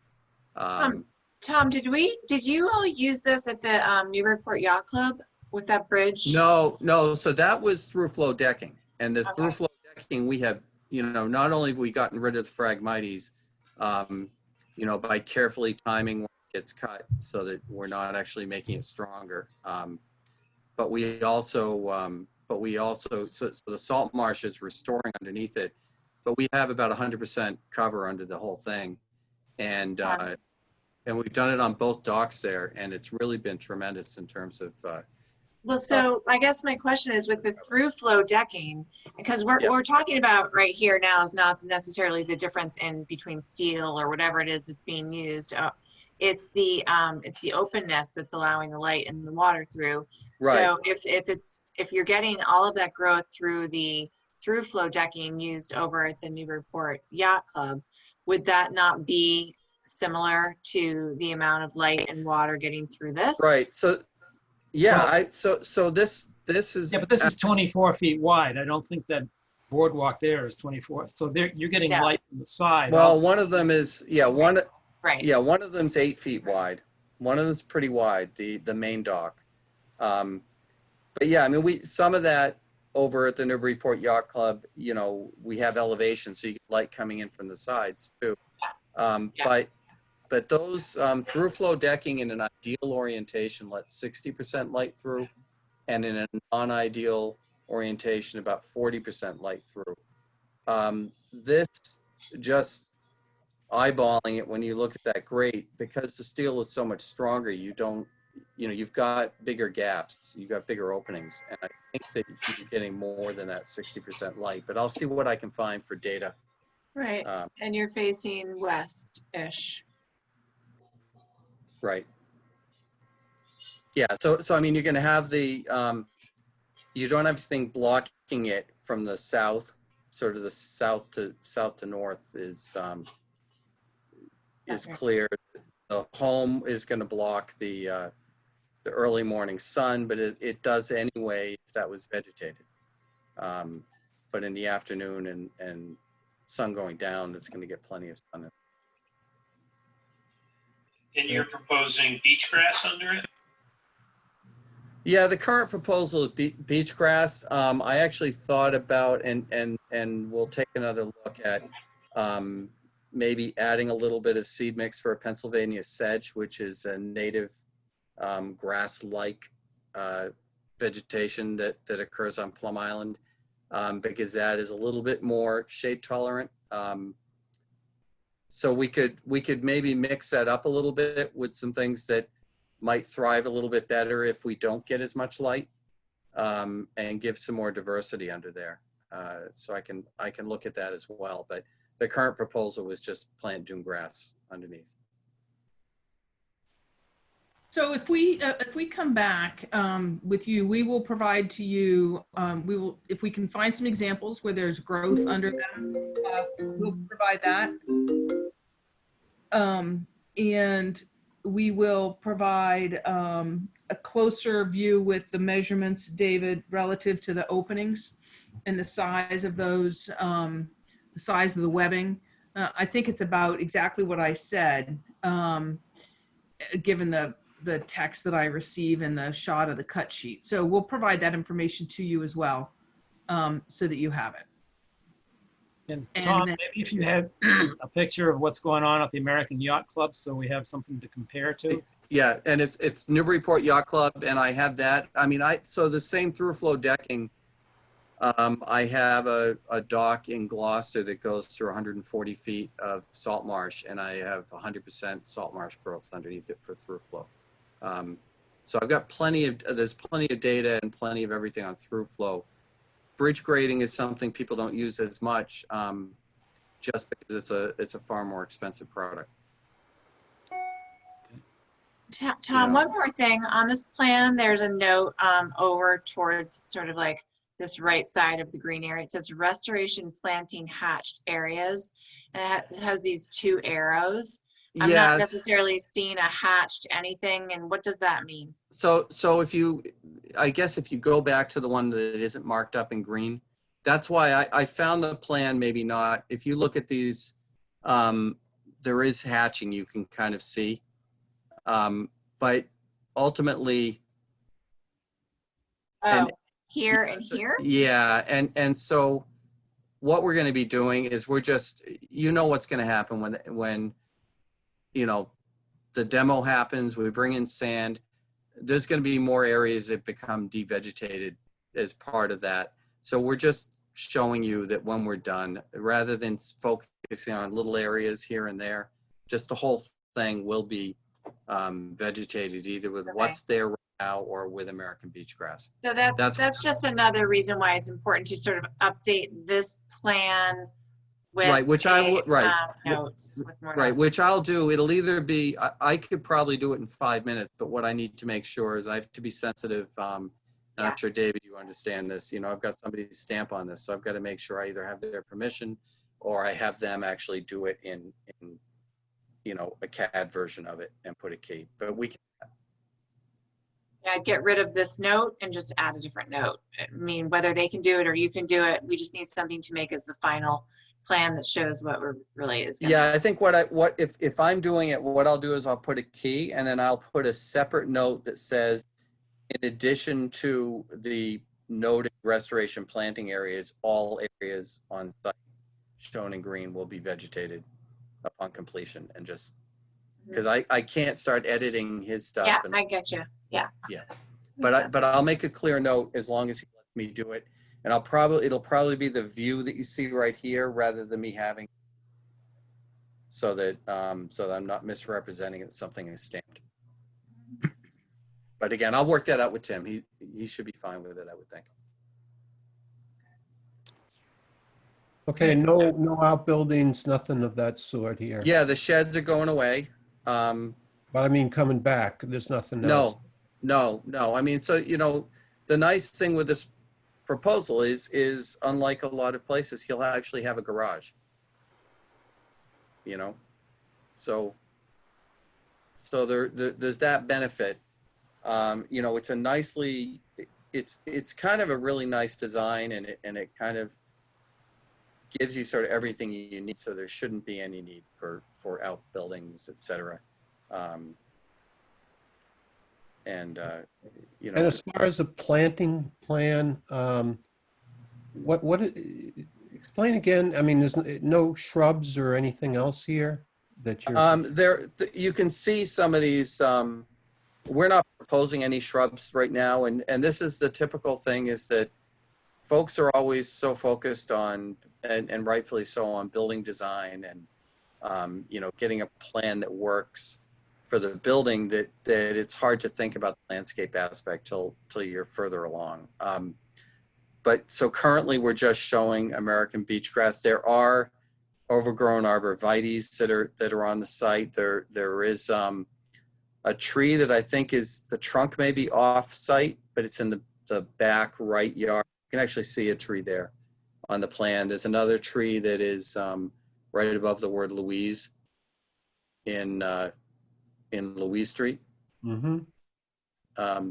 [SPEAKER 1] Tom, did you all use this at the Newburyport Yacht Club with that bridge?
[SPEAKER 7] No. So that was through flow decking, and the through flow decking, we have, you know, not only have we gotten rid of the Phragmites, you know, by carefully timing when it gets cut so that we're not actually making it stronger. But we also, so the salt marsh is restoring underneath it, but we have about 100% cover under the whole thing. And we've done it on both docks there, and it's really been tremendous in terms of.
[SPEAKER 1] Well, so I guess my question is with the through flow decking, because what we're talking about right here now is not necessarily the difference in between steel or whatever it is that's being used. It's the openness that's allowing the light and the water through.
[SPEAKER 7] Right.
[SPEAKER 1] So if you're getting all of that growth through the through flow decking used over at the Newburyport Yacht Club, would that not be similar to the amount of light and water getting through this?
[SPEAKER 7] Right. So, yeah. So this is.
[SPEAKER 2] yeah, but this is 24 feet wide. I don't think that boardwalk there is 24. So there you're getting light from the side.
[SPEAKER 7] Well,
[SPEAKER 2] also.
[SPEAKER 7] one of them is one.
[SPEAKER 1] Right.
[SPEAKER 7] Yeah, one of them's 8 feet wide. One of them's pretty wide. The main dock. But yeah, I mean, some of that over at the Newburyport Yacht Club, you know, we have elevation, so you get light coming in from the sides too. But those through flow decking in an ideal orientation lets 60% light through, and in a non-ideal orientation about 40% light through. This just eyeballing it when you look at that grate, because the steel is so much stronger, you've got bigger gaps, you've got bigger openings, and I think that you're getting more than that 60% light, but I'll see what I can find for data
[SPEAKER 1] Right, and you're facing west-ish.
[SPEAKER 7] Right. Yeah, so I mean, you're gonna have the, you don't have anything blocking it from the south, sort of the south to north is clear. The home is gonna block the early morning sun, but it does anyway if that was vegetated. But in the afternoon and sun going down, it's gonna get plenty of sun.
[SPEAKER 5] And you're proposing beach grass under it?
[SPEAKER 7] Yeah, the current proposal is beach grass. I actually thought about and we'll take another look at maybe adding a little bit of seed mix for a Pennsylvania sedge, which is a native grass-like vegetation that occurs on Plum Island, because that is a little bit more shade tolerant. So we could maybe mix that up a little bit with some things that might thrive a little bit better if we don't get as much light, and give some more diversity under there. So I can look at that as well. But the current proposal was just plant dune grass underneath.
[SPEAKER 8] So if we come back with you, we will provide to you, if we can find some examples where there's growth under them, we'll provide that. And we will provide a closer view with the measurements, David, relative to the openings and the size of those, the size of the webbing. I think it's about exactly what I said, given the text that I receive and the shot of the cut sheet. So we'll provide that information to you as well, so that you have it.
[SPEAKER 2] And Tom, maybe if you had a picture of what's going on at the American Yacht Club, so we have something to compare to.
[SPEAKER 7] Yeah, and it's Newburyport Yacht Club, and I have that. I mean, so the same through flow decking. I have a dock in Gloucester that goes through 140 feet of salt marsh, and I have 100% salt marsh growth underneath it for through flow. So I've got there's plenty of data and plenty of everything on through flow. Bridge grading is something people don't use as much, just because it's a far more expensive product.
[SPEAKER 1] Tom, one more thing. On this plan, there's a note over towards sort of like this right side of the green area. It says restoration planting hatched areas, and it has these two arrows. I'm not necessarily seeing a hatched anything, and what does that mean?
[SPEAKER 7] So I guess if you go back to the one that isn't marked up in green, that's why I found the plan maybe not. If you look at these, there is hatching you can kind of see, but ultimately.
[SPEAKER 1] Here and here?
[SPEAKER 7] Yeah, and so what we're going to be doing is we're just, what's going to happen when the demo happens, we bring in sand, there's going to be more areas that become devegetated as part of that. So we're just showing you that when we're done, rather than focusing on little areas here and there, just the whole thing will be vegetated either with what's there right now or with American beach grass.
[SPEAKER 1] So that's just another reason why it's important to sort of update this plan with
[SPEAKER 7] which
[SPEAKER 1] notes with more
[SPEAKER 7] right,
[SPEAKER 1] notes.
[SPEAKER 7] which I'll do. It'll either be, I could probably do it in 5 minutes, but what I need to make sure is I have to be sensitive. I'm not sure, David, you understand this. I've got somebody's stamp on this, so I've got to make sure I either have their permission or I have them actually do it in a CAD version of it and put a key. But we can.
[SPEAKER 1] Yeah, get rid of this note and just add a different note. I mean, whether they can do it or you can do it, we just need something to make as the final plan that shows what we're really is.
[SPEAKER 7] Yeah, I think if I'm doing it, what I'll do is I'll put a key and then I'll put a separate note that says, in addition to the noted restoration planting areas, all areas on site shown in green will be vegetated upon completion, and just because I can't start editing his stuff.
[SPEAKER 1] Yeah,
[SPEAKER 7] and,
[SPEAKER 1] I get you. Yeah.
[SPEAKER 7] Yeah, but I'll make a clear note as long as he lets me do it, and it'll probably be the view that you see right here rather than me having, so that I'm not misrepresenting it. Something is stamped. But again, I'll work that out with Tim. He should be fine with it, I would think.
[SPEAKER 4] Okay, no outbuildings, nothing of that sort here.
[SPEAKER 7] Yeah, the sheds are going away.
[SPEAKER 4] But I mean, coming back, there's nothing else.
[SPEAKER 7] No. I mean, so, the nice thing with this proposal is unlike a lot of places, he'll actually have a garage. So there's that benefit. It's a nicely, it's kind of a really nice design, and it kind of gives you sort of everything you need. So there shouldn't be any need for outbuildings, et cetera. And
[SPEAKER 4] as far as the planting plan, explain again. I mean, there's no shrubs or anything else here that you're.
[SPEAKER 7] You can see some of these. We're not proposing any shrubs right now, and this is the typical thing, is that folks are always so focused on, and rightfully so, on building design and getting a plan that works for the building, that it's hard to think about the landscape aspect till you're further along. But so currently we're just showing American beach grass. There are overgrown arborvitaes that are on the site. There is a tree that I think is, the trunk may be off site, but it's in the back right yard. You can actually see a tree there on the plan. There's another tree that is right above the word Louise in Louise Street.
[SPEAKER 4] Mm-hmm.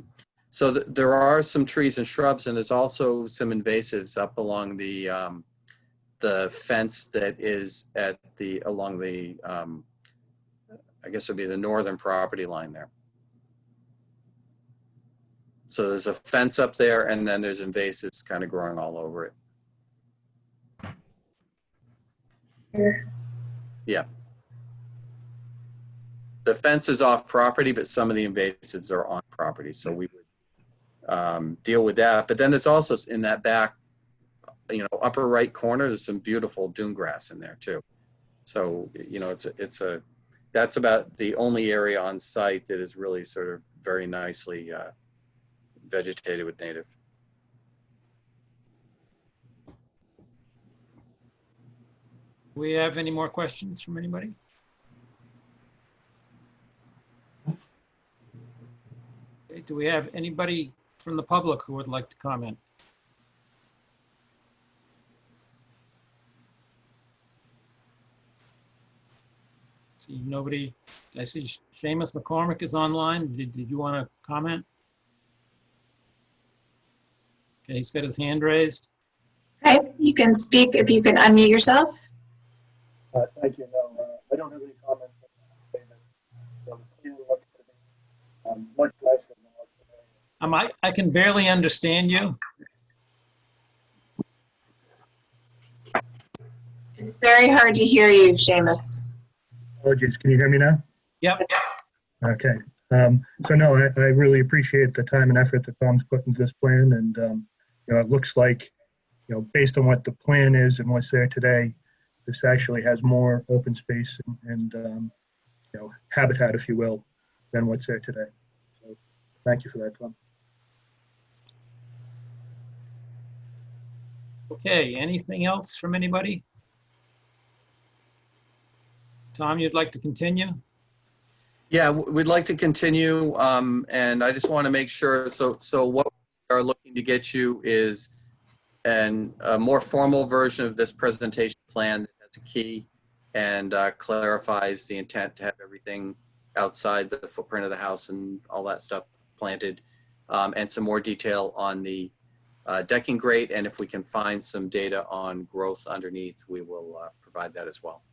[SPEAKER 7] So there are some trees and shrubs, and there's also some invasives up along the fence that is along the I guess it would be the northern property line there. So there's a fence up there, and then there's invasives kind of growing all over it. Yeah. The fence is off property, but some of the invasives are on property. So we would deal with that. But then there's also in that back, upper right corner, there's some beautiful dune grass in there too. So, that's about the only area on site that is really sort of very nicely vegetated with native.
[SPEAKER 2] We have any more questions from anybody? Okay, do we have anybody from the public who would like to comment? See nobody. I see Seamus McCormick is online. Did you want to comment? Okay, he's got his hand raised.
[SPEAKER 1] Okay, you can speak if you can unmute yourself.
[SPEAKER 12] Thank you. No, I don't have any comments. The plan looks to be much nicer than what's today.
[SPEAKER 2] I can barely understand you.
[SPEAKER 1] It's very hard to hear you, Seamus.
[SPEAKER 12] Apologies. Can you hear me now?
[SPEAKER 2] Yep.
[SPEAKER 12] Okay. So no, I really appreciate the time and effort that Tom's put into this plan, and it looks like, based on what the plan is and what's there today, this actually has more open space and habitat, if you will, than what's there today. So thank you for that, Tom.
[SPEAKER 2] Okay, anything else from anybody? Tom, you'd like to continue?
[SPEAKER 7] Yeah, we'd like to continue, and I just want to make sure, so what we are looking to get you is a more formal version of this presentation plan that has a key and clarifies the intent to have everything outside the footprint of the house and all that stuff planted, and some more detail on the decking grate, and if we can find some data on growth underneath, we will provide that as well.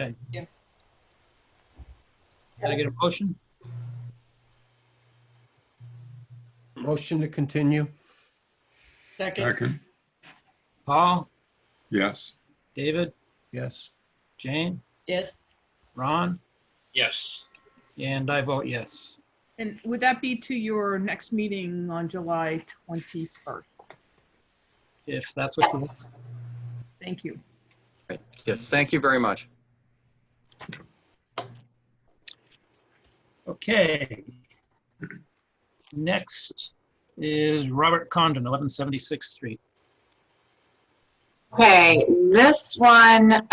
[SPEAKER 2] Okay.
[SPEAKER 3] Yeah.
[SPEAKER 2] Can I get a motion?
[SPEAKER 4] Motion to continue.
[SPEAKER 3] Second.
[SPEAKER 2] Paul?
[SPEAKER 6] Yes.
[SPEAKER 2] David?
[SPEAKER 4] Yes.
[SPEAKER 2] Jane?
[SPEAKER 3] Yes.
[SPEAKER 2] Ron?
[SPEAKER 5] Yes.
[SPEAKER 2] And I vote yes.
[SPEAKER 8] And would that be to your next meeting on July 21st?
[SPEAKER 2] If that's what you want.
[SPEAKER 1] Yes.
[SPEAKER 8] Thank you.
[SPEAKER 7] Right. Yes, thank you very much.
[SPEAKER 2] Okay. Next is Robert Condon, 1176th Street.
[SPEAKER 1] Okay, this one,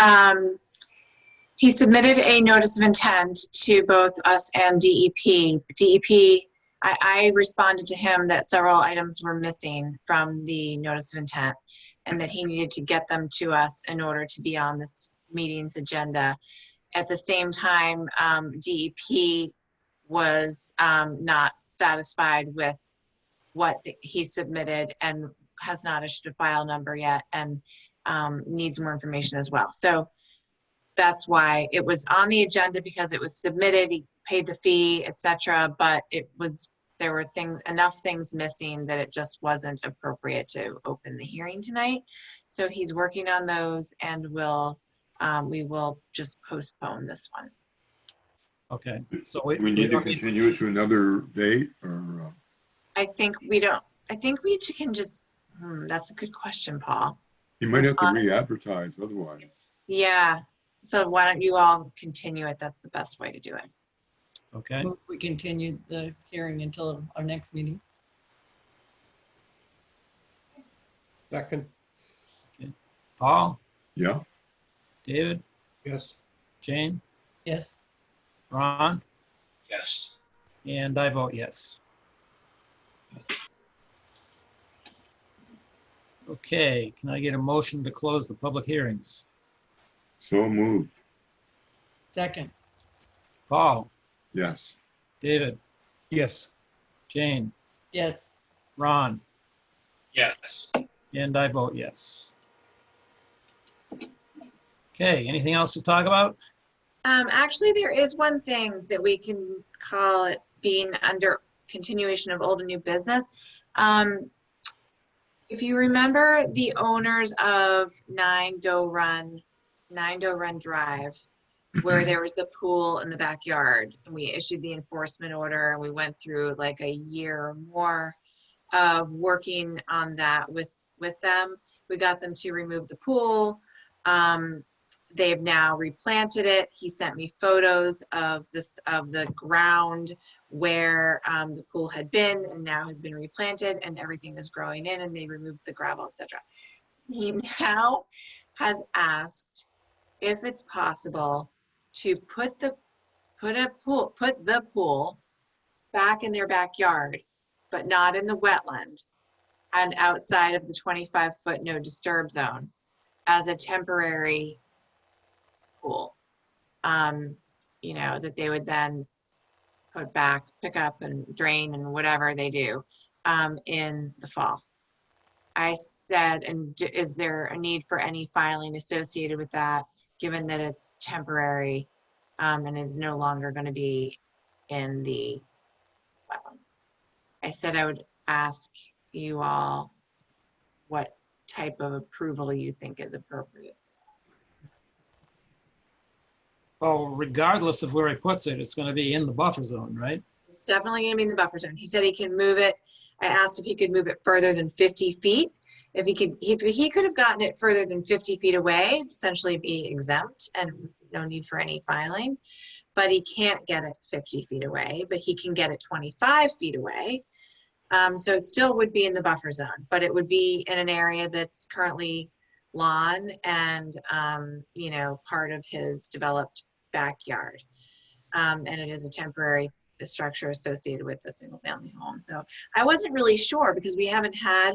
[SPEAKER 1] he submitted a notice of intent to both us and DEP. DEP, I responded to him that several items were missing from the notice of intent and that he needed to get them to us in order to be on this meeting's agenda. At the same time, DEP was not satisfied with what he submitted and has not issued a file number yet and needs more information as well. So that's why it was on the agenda, because it was submitted, he paid the fee, etc. But there were enough things missing that it just wasn't appropriate to open the hearing tonight. So he's working on those, and we will just postpone this one.
[SPEAKER 2] Okay, so
[SPEAKER 6] Do we need to continue it to another date, or?
[SPEAKER 1] I think we can just, that's a good question, Paul.
[SPEAKER 6] You might have to re-advertise otherwise.
[SPEAKER 1] Yeah, so why don't you all continue it? That's the best way to do it.
[SPEAKER 2] Okay,
[SPEAKER 3] We continue the hearing until our next meeting.
[SPEAKER 4] Second,
[SPEAKER 2] Paul,
[SPEAKER 6] Yeah,
[SPEAKER 2] David,
[SPEAKER 4] yes.
[SPEAKER 2] Jane,
[SPEAKER 3] Yes.
[SPEAKER 2] Ron,
[SPEAKER 5] Yes.
[SPEAKER 2] and I vote yes. Okay, can I get a motion to close the public hearings?
[SPEAKER 6] so moved,
[SPEAKER 3] Second.
[SPEAKER 2] Paul,
[SPEAKER 6] yes.
[SPEAKER 2] David,
[SPEAKER 4] Yes.
[SPEAKER 2] Jane,
[SPEAKER 3] Yes.
[SPEAKER 2] Ron,
[SPEAKER 5] Yes.
[SPEAKER 2] and I vote yes. Okay, anything else to talk about?
[SPEAKER 1] Actually, there is one thing that we can call it being under continuation of old and new business. If you remember the owners of 9 Doe Run Drive, where there was the pool in the backyard, and we issued the enforcement order, and we went through like a year or more of working on that with them. We got them to remove the pool. They've now replanted it. He sent me photos of the ground where the pool had been and now has been replanted, and everything is growing in, and they removed the gravel, etc. He now has asked if it's possible to put the pool back in their backyard, but not in the wetland and outside of the 25-foot no disturb zone as a temporary pool. That they would then put back, pick up and drain and whatever they do in the fall. I said, and is there a need for any filing associated with that, given that it's temporary and is no longer going to be in the wetland? I said I would ask you all what type of approval you think is appropriate.
[SPEAKER 2] Well, regardless of where he puts it, it's going to be in the buffer zone, right?
[SPEAKER 1] It's definitely going to be in the buffer zone. He said he can move it. I asked if he could move it further than 50 feet. If he could have gotten it further than 50 feet away, essentially be exempt and no need for any filing. But he can't get it 50 feet away, but he can get it 25 feet away. So it still would be in the buffer zone, but it would be in an area that's currently lawn and, part of his developed backyard. And it is a temporary structure associated with a single family home. So I wasn't really sure because we haven't had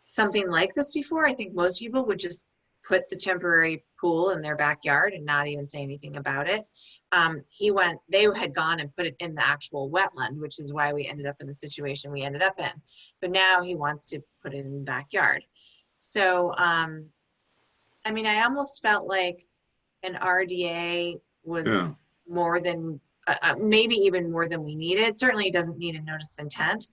[SPEAKER 1] something like this before. I think most people would just put the temporary pool in their backyard and not even say anything about it. They had gone and put it in the actual wetland, which is why we ended up in the situation we ended up in. But now he wants to put it in the backyard. So, I almost felt like an RDA was more than, maybe even more than we needed. Certainly it doesn't need a notice of intent.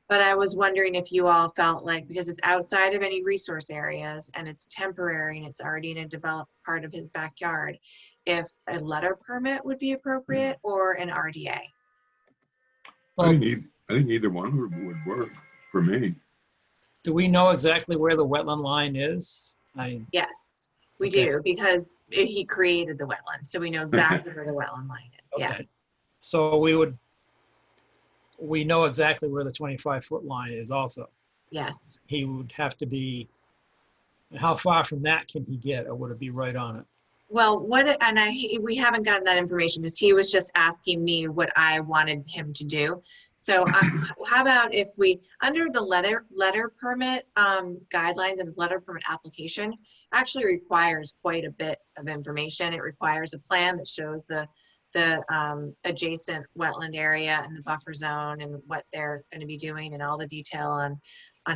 [SPEAKER 1] But I was wondering if you all felt like, because it's outside of any resource areas and it's temporary and it's already in a developed part of his backyard, if a letter permit would be appropriate or an RDA.
[SPEAKER 6] I think either one would work for me.
[SPEAKER 2] Do we know exactly where the wetland line is?
[SPEAKER 1] Yes, we do, because he created the wetland. So we know exactly where the wetland line is.
[SPEAKER 2] Okay.
[SPEAKER 1] Yeah.
[SPEAKER 2] So we know exactly where the 25-foot line is also.
[SPEAKER 1] Yes.
[SPEAKER 2] He would have to be How far from that can he get, or would it be right on it?
[SPEAKER 1] Well, we haven't gotten that information because he was just asking me what I wanted him to do. So how about if we, under the letter permit guidelines and letter permit application, actually requires quite a bit of information. It requires a plan that shows the adjacent wetland area and the buffer zone and what they're going to be doing and all the detail on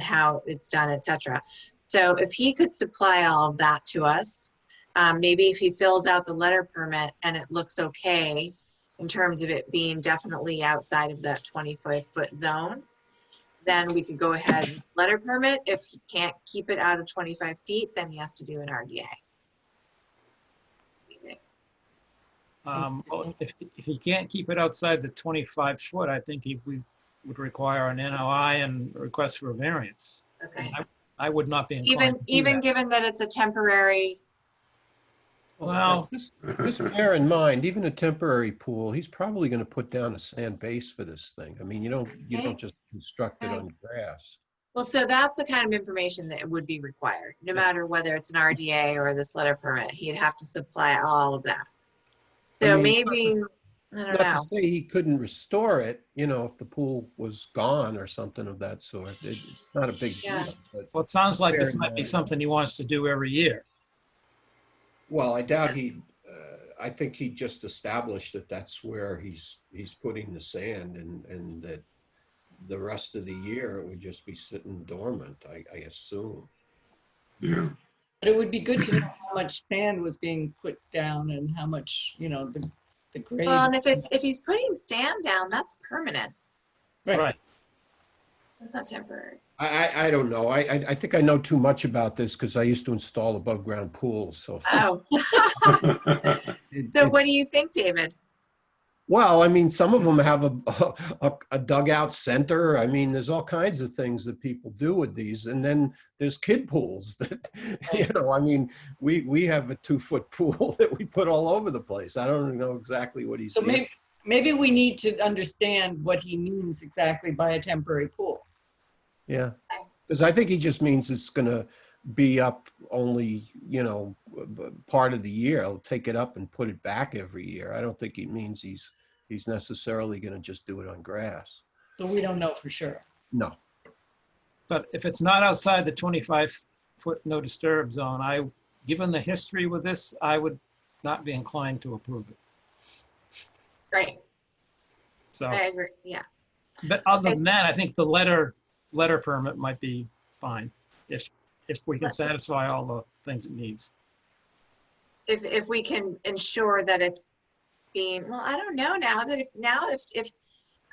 [SPEAKER 1] how it's done, etc. So if he could supply all of that to us, maybe if he fills out the letter permit and it looks okay in terms of it being definitely outside of that 25-foot zone, then we could go ahead and letter permit. If he can't keep it out of 25 feet, then he has to do an RDA. What do you think?
[SPEAKER 2] Well, if he can't keep it outside the 25 foot, I think we would require an NOI and a request for a variance.
[SPEAKER 1] Okay.
[SPEAKER 2] I would not be inclined to do
[SPEAKER 1] Even
[SPEAKER 2] that.
[SPEAKER 1] given that it's a temporary.
[SPEAKER 2] Well,
[SPEAKER 4] just bear in mind, even a temporary pool, he's probably going to put down a sand base for this thing. I mean, you don't just construct it on grass.
[SPEAKER 1] Well, so that's the kind of information that would be required, no matter whether it's an RDA or this letter permit. He'd have to supply all of that. So
[SPEAKER 4] I mean,
[SPEAKER 1] maybe, I don't know.
[SPEAKER 4] Not to say he couldn't restore it, if the pool was gone or something of that sort. It's not a big
[SPEAKER 1] Yeah.
[SPEAKER 4] deal. But,
[SPEAKER 2] well, it sounds like this
[SPEAKER 4] Bear in
[SPEAKER 2] might be
[SPEAKER 4] mind.
[SPEAKER 2] something he wants to do every year.
[SPEAKER 4] well, I doubt I think he just established that that's where he's putting the sand, and that the rest of the year it would just be sitting dormant, I assume.
[SPEAKER 6] Yeah.
[SPEAKER 3] But it would be good to know how much sand was being put down and how much, the grade.
[SPEAKER 1] Well, and if he's putting sand down, that's permanent.
[SPEAKER 2] Right.
[SPEAKER 1] That's not temporary.
[SPEAKER 4] I don't know. I think I know too much about this because I used to install above ground pools. So,
[SPEAKER 1] Oh. So what do you think, David?
[SPEAKER 4] well, I mean, some of them have a dugout center. I mean, there's all kinds of things that people do with these. And then there's kid pools that, I mean, we have a 2-foot pool that we put all over the place. I don't know exactly what he's
[SPEAKER 3] So
[SPEAKER 4] doing.
[SPEAKER 3] maybe we need to understand what he means exactly by a temporary pool.
[SPEAKER 4] Yeah, because I think he just means it's going to be up only, part of the year. He'll take it up and put it back every year. I don't think he means he's necessarily going to just do it on grass.
[SPEAKER 3] So we don't know for sure.
[SPEAKER 4] No.
[SPEAKER 2] But if it's not outside the 25-foot no disturb zone, given the history with this, I would not be inclined to approve it.
[SPEAKER 1] Right.
[SPEAKER 2] So,
[SPEAKER 1] Yeah.
[SPEAKER 2] but other than that, I think the letter permit might be fine if we can satisfy all the things it needs.
[SPEAKER 1] If we can ensure that it's being, well, I don't know now that if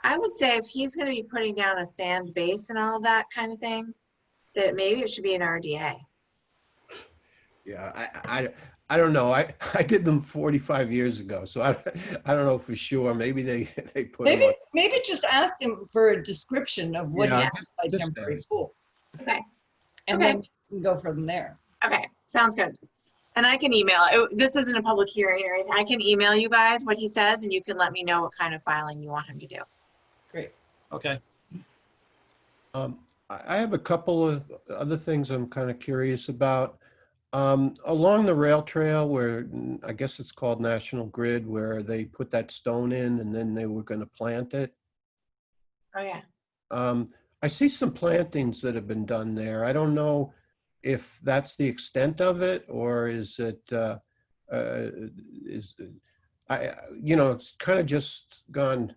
[SPEAKER 1] I would say if he's going to be putting down a sand base and all of that kind of thing, that maybe it should be an RDA.
[SPEAKER 4] Yeah, I don't know. I did them 45 years ago, so I don't know for sure. Maybe they put them on.
[SPEAKER 3] Maybe just ask him for a description of what he
[SPEAKER 4] Yeah,
[SPEAKER 3] means by
[SPEAKER 4] just
[SPEAKER 3] temporary
[SPEAKER 4] ask.
[SPEAKER 3] pool.
[SPEAKER 1] Okay.
[SPEAKER 3] And then you can go from there.
[SPEAKER 1] Okay. Sounds good. And I can email. This isn't a public hearing or anything. I can email you guys what he says, and you can let me know what kind of filing you want him to do.
[SPEAKER 3] Great.
[SPEAKER 2] Okay.
[SPEAKER 4] I have a couple of other things I'm kind of curious about. Along the rail trail where I guess it's called National Grid, where they put that stone in and then they were going to plant it.
[SPEAKER 1] Oh yeah.
[SPEAKER 4] I see some plantings that have been done there. I don't know if that's the extent of it, or is it, it's kind of just gone,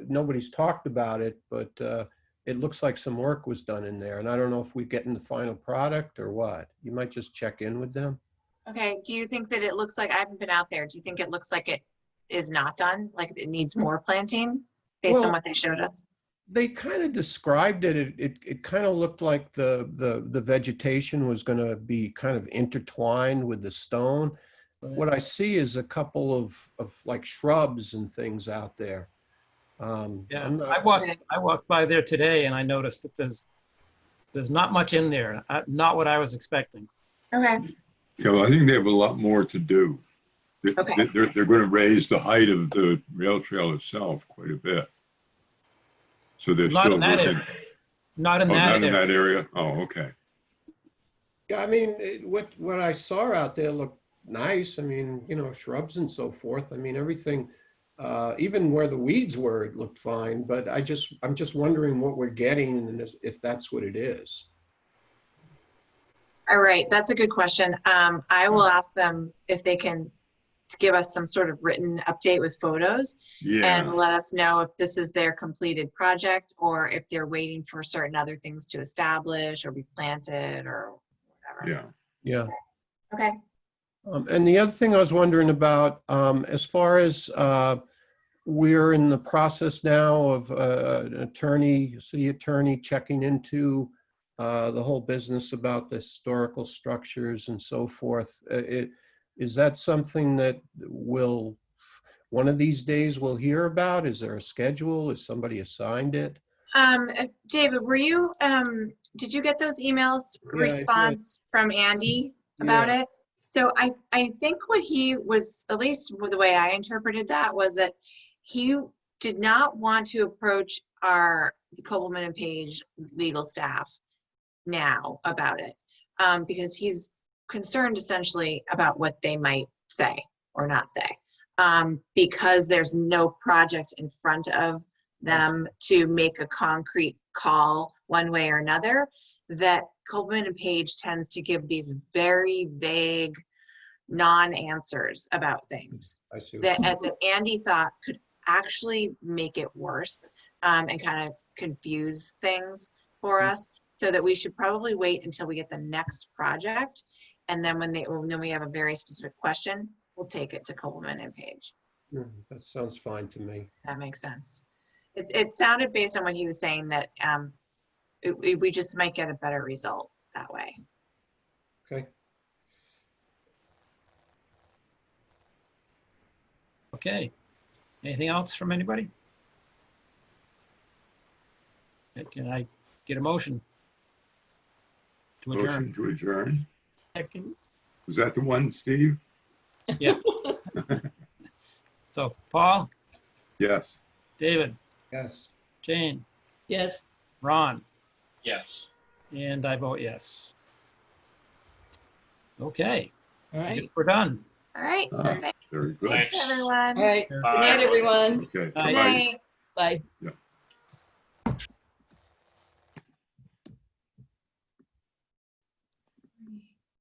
[SPEAKER 4] nobody's talked about it, but it looks like some work was done in there. And I don't know if we get in the final product or what. You might just check in with them.
[SPEAKER 1] Okay. Do you think that it looks like, I haven't been out there. Do you think it looks like it is not done? Like it needs more planting based on what they showed us?
[SPEAKER 4] They kind of described it. It kind of looked like the vegetation was going to be kind of intertwined with the stone. What I see is a couple of like shrubs and things out there.
[SPEAKER 2] Yeah, I walked by there today and I noticed that there's not much in there. Not what I was expecting.
[SPEAKER 1] Okay.
[SPEAKER 6] Yeah, well, I think they have a lot more to do.
[SPEAKER 1] Okay.
[SPEAKER 6] They're going to raise the height of the rail trail itself quite a bit. So they're
[SPEAKER 2] Not
[SPEAKER 6] still
[SPEAKER 2] in that
[SPEAKER 6] working.
[SPEAKER 2] area. Not in
[SPEAKER 6] Oh,
[SPEAKER 2] that
[SPEAKER 6] not in
[SPEAKER 2] area.
[SPEAKER 6] that area? Oh, okay.
[SPEAKER 4] Yeah, I mean, what I saw out there looked nice. I mean, shrubs and so forth. I mean, everything, even where the weeds were, it looked fine. But I'm just wondering what we're getting and if that's what it is.
[SPEAKER 1] All right, that's a good question. I will ask them if they can give us some sort of written update with photos and
[SPEAKER 6] Yeah,
[SPEAKER 1] let us know if this is their completed project or if they're waiting for certain other things to establish or be planted or whatever.
[SPEAKER 6] yeah.
[SPEAKER 4] Yeah.
[SPEAKER 1] Okay.
[SPEAKER 4] And the other thing I was wondering about, as far as we're in the process now of an city attorney checking into the whole business about the historical structures and so forth. Is that something that one of these days we'll hear about? Is there a schedule? Is somebody assigned it?
[SPEAKER 1] David, did you get those emails
[SPEAKER 4] Yeah, I did.
[SPEAKER 1] response from Andy about it? So I think what he was, at least the way I interpreted that, was that he did not want to approach the Copeland and Page legal staff now about it, because he's concerned essentially about what they might say or not say, because there's no project in front of them to make a concrete call one way or another, that Copeland and Page tends to give these very vague non-answers about things
[SPEAKER 4] I see.
[SPEAKER 1] that Andy thought could actually make it worse, and kind of confuse things for us, so that we should probably wait until we get the next project, and then when we have a very specific question, we'll take it to Copeland and Page.
[SPEAKER 4] That sounds fine to me.
[SPEAKER 1] That makes sense. It sounded, based on what he was saying, that we just might get a better result that way.
[SPEAKER 4] Okay.
[SPEAKER 2] Okay. Anything else from anybody? Okay, can I get a motion to adjourn?
[SPEAKER 6] Motion to adjourn.
[SPEAKER 3] Second.
[SPEAKER 6] Was that the one, Steve?
[SPEAKER 2] Yeah. So Paul,
[SPEAKER 6] Yes.
[SPEAKER 2] David,
[SPEAKER 4] Yes.
[SPEAKER 2] Jane,
[SPEAKER 3] Yes.
[SPEAKER 2] Ron,
[SPEAKER 5] Yes.
[SPEAKER 2] and I vote yes. Okay,
[SPEAKER 3] All
[SPEAKER 2] I guess
[SPEAKER 3] right.
[SPEAKER 2] we're done.
[SPEAKER 1] All right.
[SPEAKER 6] Ah,
[SPEAKER 1] Thanks.
[SPEAKER 6] very good.
[SPEAKER 5] Thanks.
[SPEAKER 1] Thanks, everyone.
[SPEAKER 3] All right.
[SPEAKER 2] Bye.
[SPEAKER 3] Good night, everyone.
[SPEAKER 6] Okay.
[SPEAKER 2] Bye.
[SPEAKER 1] Good
[SPEAKER 6] bye.
[SPEAKER 1] night.
[SPEAKER 3] Bye.
[SPEAKER 6] Yeah.